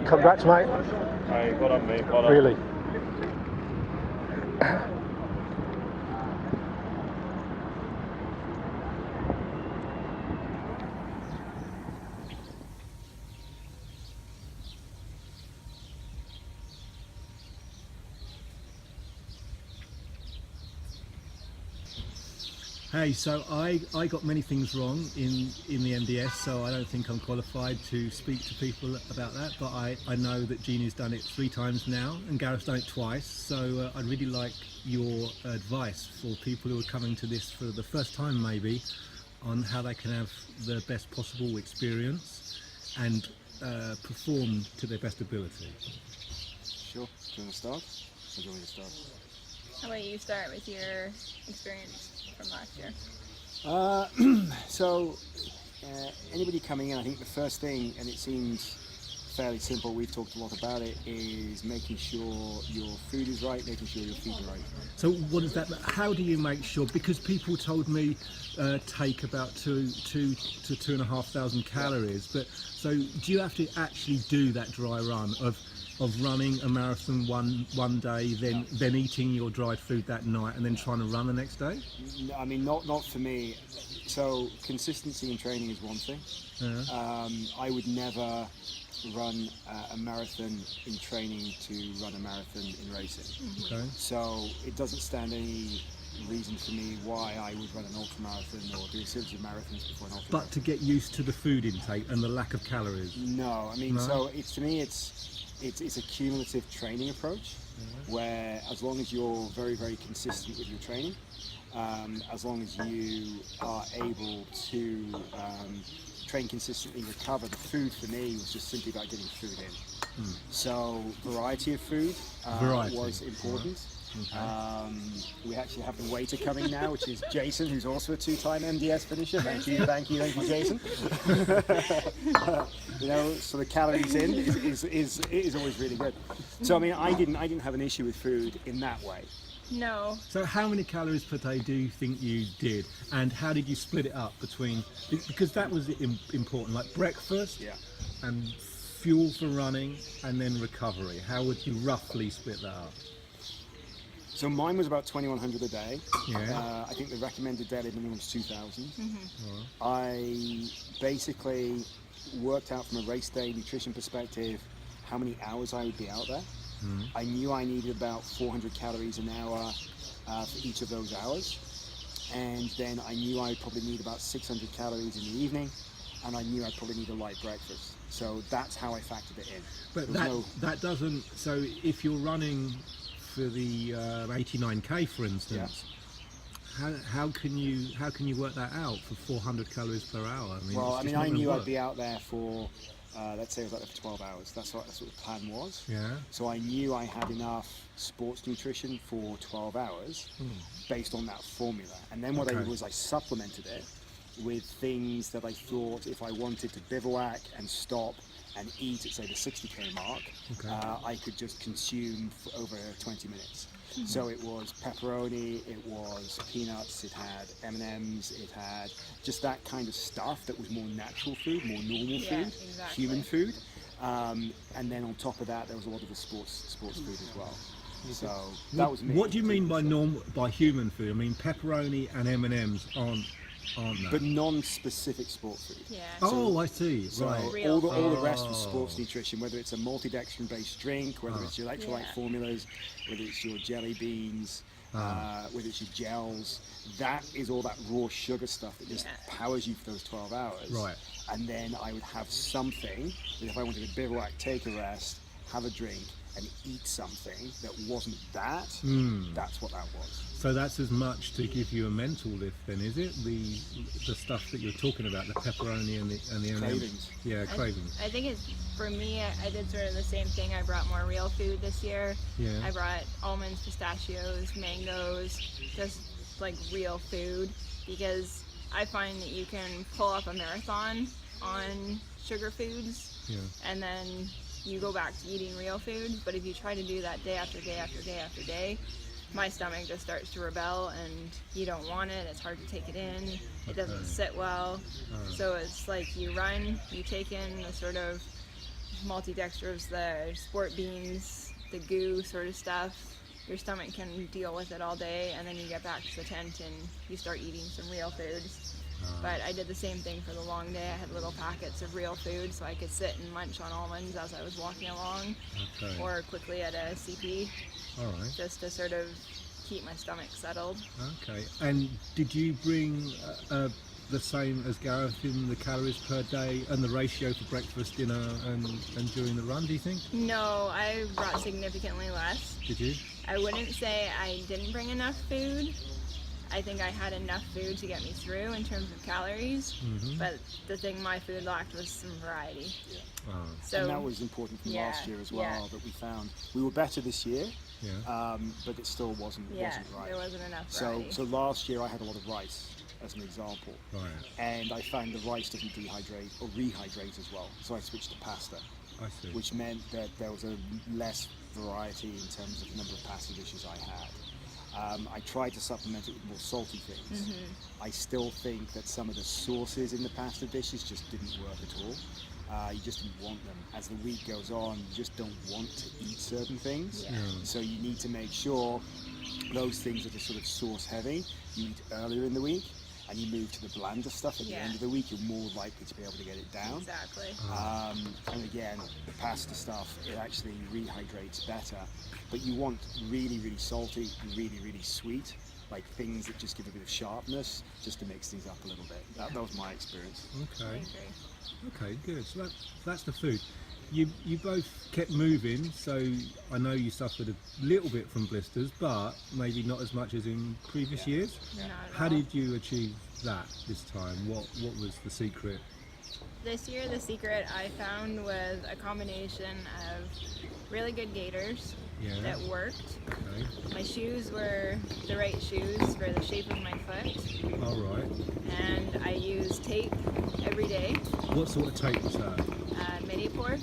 S9: Congrats, mate.
S13: Hey, well done, mate. Well done.
S9: Really.
S1: Hey, so I got many things wrong in the MDS, so I don't think I'm qualified to speak to people about that, but I know that Jeannie's done it 3 times now and Gareth's done it twice, so I'd really like your advice for people who are coming to this for the first time maybe on how they can have the best possible experience and perform to their best ability.
S17: Sure. Do you want to start? Or do you want me to start?
S11: How about you start with your experience from last year?
S17: Anybody coming in, I think the first thing, and it seems fairly simple, we've talked a lot about it, is making sure your food is right, making sure your feet are right.
S1: So what is that? How do you make sure? Because people told me take about 2 to 2,500 calories, but so do you have to actually do that dry run of running a marathon one day, then eating your dried food that night, and then trying to run the next day?
S17: No, I mean, not for me. So consistency in training is one thing.
S1: Yeah.
S17: I would never run a marathon in training to run a marathon in racing.
S1: Okay.
S17: So it doesn't stand any reason for me why I would run an ultramarathon or do a series of marathons before an ultramarathon.
S1: But to get used to the food intake and the lack of calories?
S17: No, I mean,
S1: No?
S17: so to me it's a cumulative training approach, where as long as you're very, very consistent with your training, as long as you are able to train consistently, recover, the food for me was just simply about getting food in. So variety of food was important.
S1: Okay.
S17: We actually have the waiter coming now, which is Jason, who's also a 2-time MDS finisher. Thank you, Jason. You know, so the calories in is always really good. So I mean, I didn't have an issue with food in that way.
S11: No.
S1: So how many calories per day do you think you did, and how did you split it up between, because that was important, like breakfast and fuel for running and then recovery? How would you roughly split that up?
S17: So mine was about 2,100 a day.
S1: Yeah.
S17: I think the recommended daily minimum was 2,000.
S11: Mm-hmm.
S17: I basically worked out from a race day nutrition perspective how many hours I would be out there. I knew I needed about 400 calories an hour for each of those hours, and then I knew I would probably need about 600 calories in the evening, and I knew I'd probably need a light breakfast. So that's how I factored it in.
S1: But that doesn't, so if you're running for the 89k, for instance, how can you work that out for 400 calories per hour? I mean,
S17: I knew I'd be out there for let's say I was out there for 12 hours. That's what the plan was.
S1: Yeah.
S17: So I knew I had enough sports nutrition for 12 hours based on that formula. And then what I did was I supplemented it with things that I thought if I wanted to bivouac and stop and eat at, say, the 60k mark, I could just consume for over 20 minutes. So it was pepperoni, it was peanuts, it had M&Ms, it had just that kind of stuff that was more natural food, more normal food, human food. And then on top of that, there was a lot of the sports food as well. So that was me.
S1: What do you mean by human food? I mean, pepperoni and M&Ms aren't aren't they?
S17: But non-specific sport food.
S11: Yeah.
S1: Oh, I see.
S17: So
S1: Right.
S17: all the rest was sports nutrition, whether it's a multidextrin-based drink, whether it's your electrolyte formulas, whether it's your jelly beans, whether it's your gels. That is all that raw sugar stuff that just powers you for those 12 hours.
S1: Right.
S17: And then I would have something that if I wanted to bivouac, take a rest, have a drink, and eat something that wasn't that, that's what that was.
S1: So that's as much to give you a mental lift then, is it? The stuff that you're talking about, the pepperoni and the
S17: cravings.
S1: Yeah, cravings.
S11: I think it's, for me, I did sort of the same thing. I brought more real food this year.
S1: Yeah.
S11: I brought almonds, pistachios, mangoes, just like real food, because I find that you can pull up a marathon on sugar foods, and then you go back to eating real food. But if you try to do that day after day after day after day, my stomach just starts to rebel, and you don't want it. It's hard to take it in. It doesn't sit well. So it's like you run, you take in the sort of multi-dextrose, the sport beans, the goo sort of stuff. Your stomach can deal with it all day, and then you get back to the tent and you start eating some real foods. But I did the same thing for the long day. I had little packets of real food so I could sit and munch on almonds as I was walking along, or quickly at a CP.
S1: All right.
S11: Just to sort of keep my stomach settled.
S1: Okay. And did you bring the same as Gareth in the calories per day and the ratio for breakfast, dinner, and during the run, do you think?
S11: No, I brought significantly less.
S1: Did you?
S11: I wouldn't say I didn't bring enough food. I think I had enough food to get me through in terms of calories, but the thing my food lacked was some variety. So,
S17: and that was important from last year as well, that we found. We were better this year, but it still wasn't right.
S11: There wasn't enough variety.
S17: So last year I had a lot of rice, as an example, and I found the rice doesn't dehydrate or rehydrate as well, so I switched to pasta, which meant that there was a less variety in terms of the number of pasta dishes I had. I tried to supplement it with more salty things. I still think that some of the sauces in the pasta dishes just didn't work at all. You just didn't want them. As the week goes on, you just don't want to eat certain things. So you need to make sure those things that are sort of sauce heavy, you eat earlier in the week, and you move to the blander stuff at the end of the week, you're more likely to be able to get it down.
S11: Exactly.
S17: And again, the pasta stuff, it actually rehydrates better. But you want really, really salty and really, really sweet, like things that just give a bit of sharpness, just to mix things up a little bit. That was my experience.
S1: Okay. Okay, good. So that's the food. You both kept moving, so I know you suffered a little bit from blisters, but maybe not as much as in previous years. How did you achieve that this time? What was the secret?
S11: This year, the secret I found was a combination of really good gaiters that worked. My shoes were the right shoes for the shape of my foot.
S1: All right.
S11: And I used tape every day.
S1: What sort of tape was that?
S11: Medipore.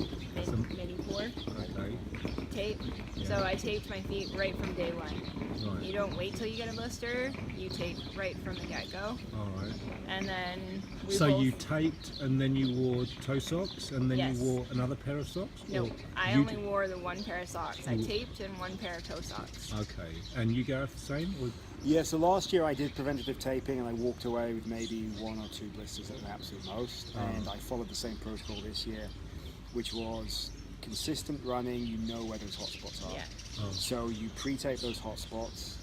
S11: Tape. So I taped my feet right from day one.
S1: Right.
S11: You don't wait till you get a blister. You tape right from the get-go.
S1: All right.
S11: And then
S1: so you taped, and then you wore toe socks, and then you wore another pair of socks?
S11: No, I only wore the one pair of socks. I taped and one pair of toe socks.
S1: Okay. And you, Gareth, the same? Or?
S17: Yeah, so last year I did preventative taping and I walked away with maybe 1 or 2 blisters at an absolute most. And I followed the same protocol this year, which was consistent running. You know where those hot spots are. So you pre-tape those hot spots,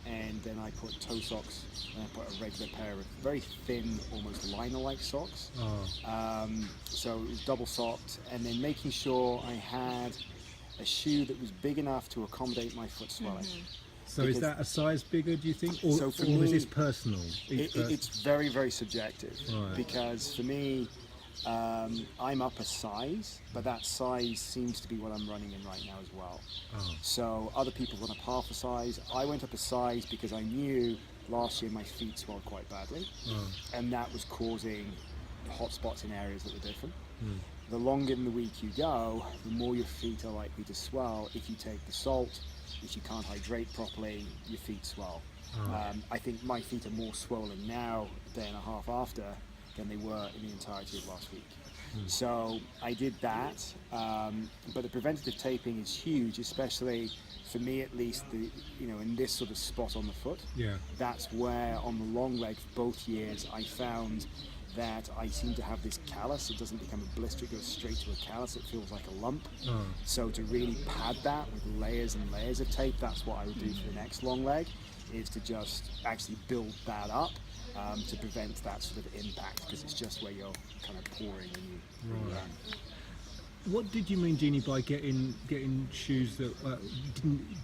S17: and then I put toe socks, and I put a regular pair of very thin, almost liner-like socks. So it was double socked, and then making sure I had a shoe that was big enough to accommodate my foot swelling.
S1: So is that a size bigger, do you think, or,
S17: so for
S1: or
S17: me,
S1: is this personal?
S17: It's very, very subjective, because for me, I'm up a size, but that size seems to be what I'm running in right now as well. So other people run up half a size. I went up a size because I knew last year my feet swelled quite badly, and that was causing hot spots in areas that were different. The longer in the week you go, the more your feet are likely to swell. If you take the salt, if you can't hydrate properly, your feet swell. I think my feet are more swollen now, a day and a half after, than they were in the entirety of last week. So I did that, but the preventative taping is huge, especially for me at least, in this sort of spot on the foot.
S1: Yeah.
S17: That's where on the long leg both years I found that I seem to have this callus. It doesn't become a blister, it goes straight to a callus. It feels like a lump. So to really pad that with layers and layers of tape, that's what I would do for the next long leg, is to just actually build that up to prevent that sort of impact, because it's just where you're kind of pouring when you run.
S1: What did you mean, Jeannie, by getting shoes that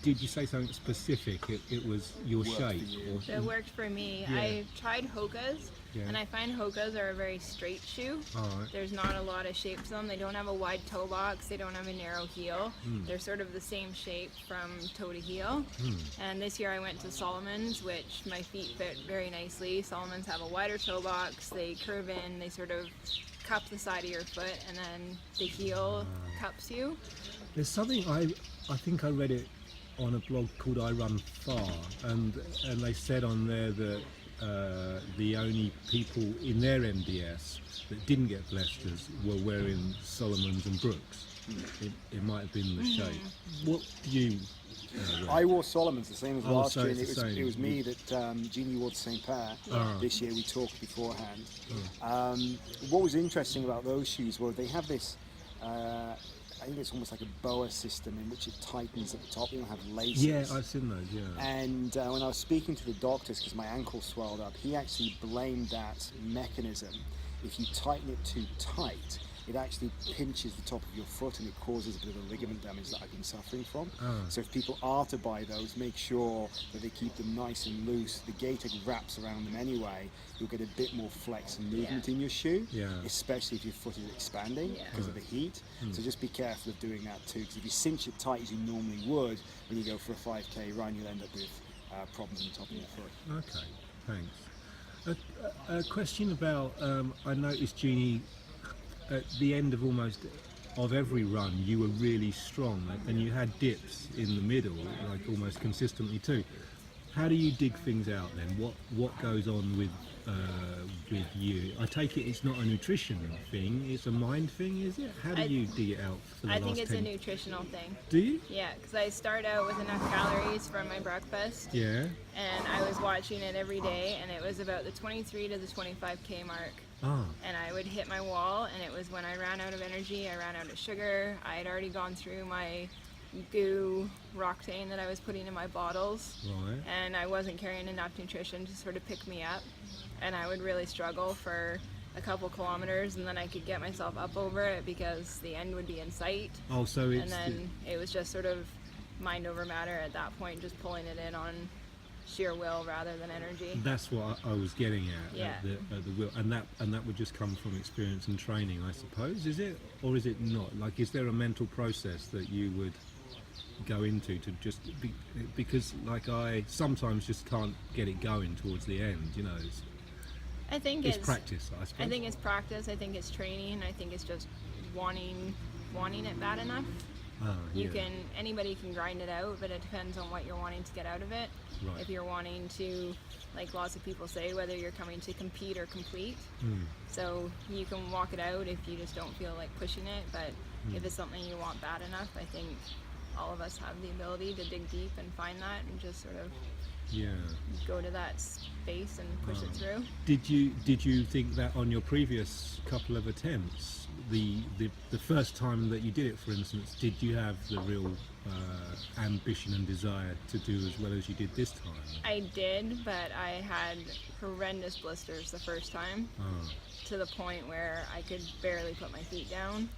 S1: did you say something specific? It was your shape.
S11: That worked for me.
S1: Yeah.
S11: I tried Hoka's, and I find Hoka's are a very straight shoe. There's not a lot of shapes to them. They don't have a wide toe box. They don't have a narrow heel. They're sort of the same shape from toe to heel. And this year I went to Solomon's, which my feet fit very nicely. Solomon's have a wider toe box. They curve in. They sort of cup the side of your foot, and then the heel cups you.
S1: There's something I think I read it on a blog called I Run Far, and they said on there that the only people in their MDS that didn't get blisters were wearing Solomons and Brooks. It might have been the shape. What do you?
S17: I wore Solomon's the same as last
S1: so
S17: year, and
S1: it's the
S17: it
S1: same.
S17: was me that Jeannie wore the same pair. This year we talked beforehand. What was interesting about those shoes was they have this, I think it's almost like a boa system in which it tightens at the top. They don't have laces.
S1: Yeah, I've seen those, yeah.
S17: And when I was speaking to the doctors, because my ankle swelled up, he actually blamed that mechanism. If you tighten it too tight, it actually pinches the top of your foot and it causes a bit of a ligament damage that I've been suffering from. So if people are to buy those, make sure that they keep them nice and loose. The gaiter wraps around them anyway. You'll get a bit more flex and movement in your shoe, especially if your foot is expanding because of the heat. So just be careful of doing that too, because if you cinch it tight as you normally would when you go for a 5k run, you'll end up with problems on the top of your foot.
S1: Okay, thanks. A question about, I noticed, Jeannie, at the end of every run you were really strong, and you had dips in the middle, like almost consistently too. How do you dig things out then? What goes on with you? I take it it's not a nutrition thing, it's a mind thing, is it? How do you dig it out for the
S11: I
S1: last
S11: think it's
S1: 10?
S11: a nutritional thing.
S1: Do you?
S11: Yeah, because I start out with enough calories from my breakfast.
S1: Yeah.
S11: And I was watching it every day, and it was about the 23 to the 25k mark. And I would hit my wall, and it was when I ran out of energy, I ran out of sugar. I had already gone through my goo Roctane that I was putting in my bottles, and I wasn't carrying enough nutrition to sort of pick me up, and I would really struggle for a couple kilometers, and then I could get myself up over it because the end would be in sight.
S1: So it's
S11: and then it was just sort of mind over matter at that point, just pulling it in on sheer will rather than energy.
S1: That's what I was getting at.
S11: Yeah.
S1: At the will, and that would just come from experience and training, I suppose. Is it, or is it not? Like, is there a mental process that you would go into to just because, like, I sometimes just can't get it going towards the end.
S11: I think
S1: it's practice, I suppose.
S11: I think it's practice. I think it's training. I think it's just wanting it bad enough. Anybody can grind it out, but it depends on what you're wanting to get out of it. If you're wanting to, like lots of people say, whether you're coming to compete or complete. So you can walk it out if you just don't feel like pushing it, but if it's something you want bad enough, I think all of us have the ability to dig deep and find that and just sort of go to that space and push it through.
S1: Did you think that on your previous couple of attempts, the first time that you did it, for instance, did you have the real ambition and desire to do as well as you did this time?
S11: I did, but I had horrendous blisters the first time. To the point where I could barely put my feet down,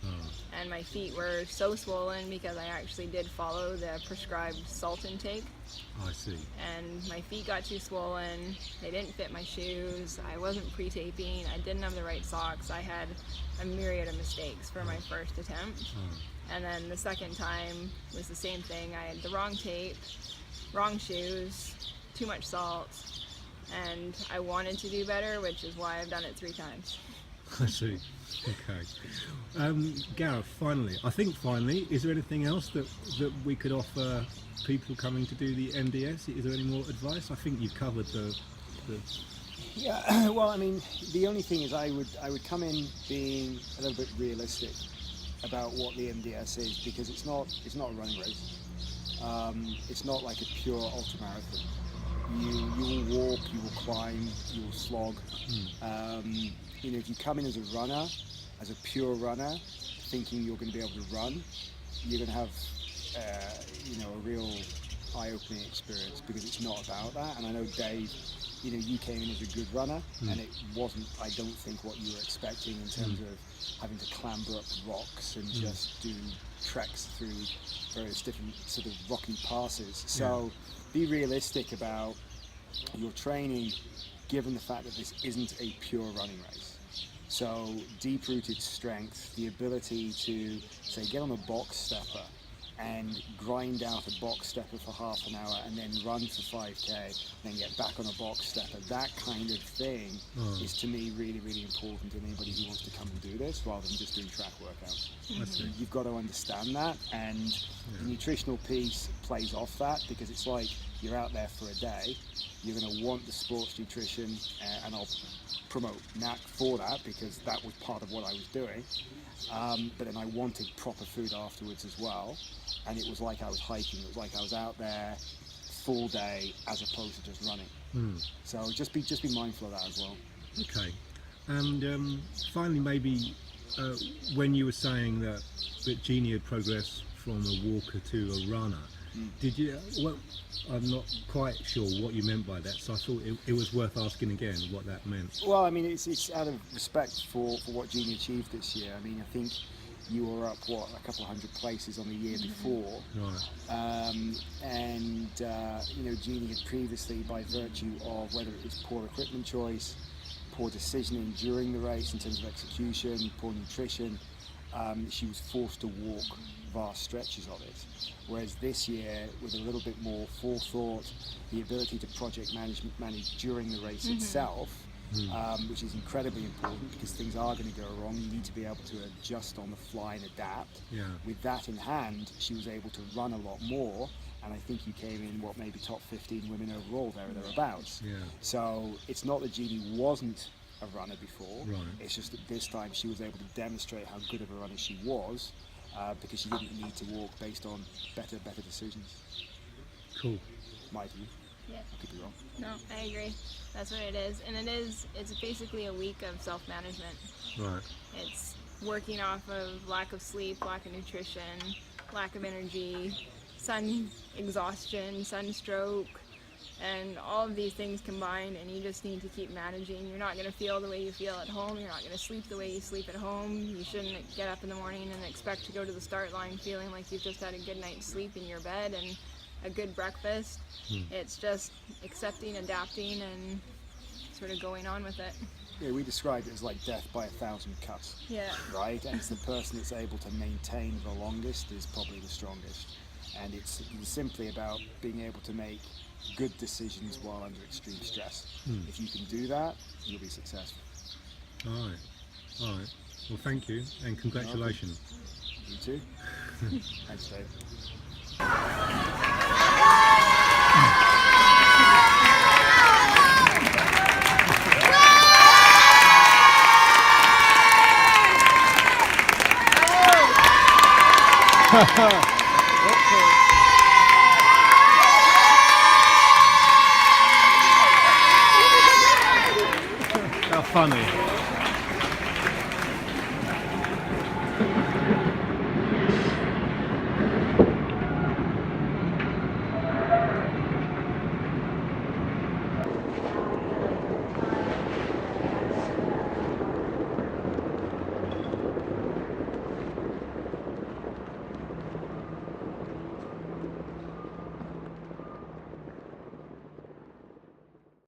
S11: and my feet were so swollen because I actually did follow the prescribed salt intake.
S1: I see.
S11: And my feet got too swollen, they didn't fit my shoes, I wasn't pre-taping, I didn't have the right socks, I had a myriad of mistakes for my first attempt. And then the second time was the same thing. I had the wrong tape, wrong shoes, too much salt, and I wanted to do better, which is why I've done it 3 times.
S1: I see. Okay. Gareth, finally, is there anything else that we could offer people coming to do the MDS? Is there any more advice? I think you've covered the
S17: Yeah, well, I mean, the only thing is I would come in being a little bit realistic about what the MDS is, because it's not a running race. It's not like a pure ultramarathon. You will walk, you will climb, you will slog. You know, if you come in as a runner, as a pure runner, thinking you're going to be able to run, you're going to have you know, a real eye-opening experience, because it's not about that. And I know, Dave, you know, you came in as a good runner, and it wasn't, I don't think, what you were expecting in terms of having to clamber up rocks and just do treks through various different sort of rocky passes. So be realistic about your training, given the fact that this isn't a pure running race. So deep-rooted strength, the ability to, say, get on a box stepper and grind out a box stepper for half an hour and then run for 5k, then get back on a box stepper, that kind of thing is, to me, really, really important to anybody who wants to come and do this, rather than just doing track workouts. You've got to understand that, and the nutritional piece plays off that, because it's like you're out there for a day, you're going to want the sports nutrition, and I'll promote NAC for that, because that was part of what I was doing. But then I wanted proper food afterwards as well, and it was like I was hiking. It was like I was out there full day as opposed to just running. So just be mindful of that as well.
S1: Okay, and finally, maybe when you were saying that Jeannie had progressed from a walker to a runner, did you? Well, I'm not quite sure what you meant by that, so I thought it was worth asking again what that meant.
S17: Well, I mean, it's out of respect for what Jeannie achieved this year. I mean, I think you were up, what, a couple of hundred places on the year before.
S1: Right.
S17: And you know, Jeannie had previously, by virtue of whether it was poor equipment choice, poor decisioning during the race in terms of execution, poor nutrition, she was forced to walk vast stretches of it. Whereas this year, with a little bit more forethought, the ability to project manage during the race itself, which is incredibly important, because things are going to go wrong. You need to be able to adjust on the fly and adapt. With that in hand, she was able to run a lot more, and I think you came in, what, maybe top 15 women overall, there or thereabouts. So it's not that Jeannie wasn't a runner before, it's just that this time she was able to demonstrate how good of a runner she was, because she didn't need to walk based on better decisions.
S1: Cool.
S17: My view.
S11: Yeah.
S17: I could be wrong.
S11: No, I agree. That's what it is. And it's basically a week of self-management.
S1: Right.
S11: It's working off of lack of sleep, lack of nutrition, lack of energy, sun exhaustion, sunstroke, and all of these things combined, and you just need to keep managing. You're not going to feel the way you feel at home. You're not going to sleep the way you sleep at home. You shouldn't get up in the morning and expect to go to the start line feeling like you've just had a good night's sleep in your bed and a good breakfast. It's just accepting, adapting, and sort of going on with it.
S17: Yeah, we described it as like death by 1,000 cuts.
S11: Yeah.
S17: Right? And it's the person that's able to maintain the longest is probably the strongest. And it's simply about being able to make good decisions while under extreme stress. If you can do that, you'll be successful.
S1: All right. Well, thank you, and congratulations.
S17: You too. Thanks, Dave.
S1: How funny.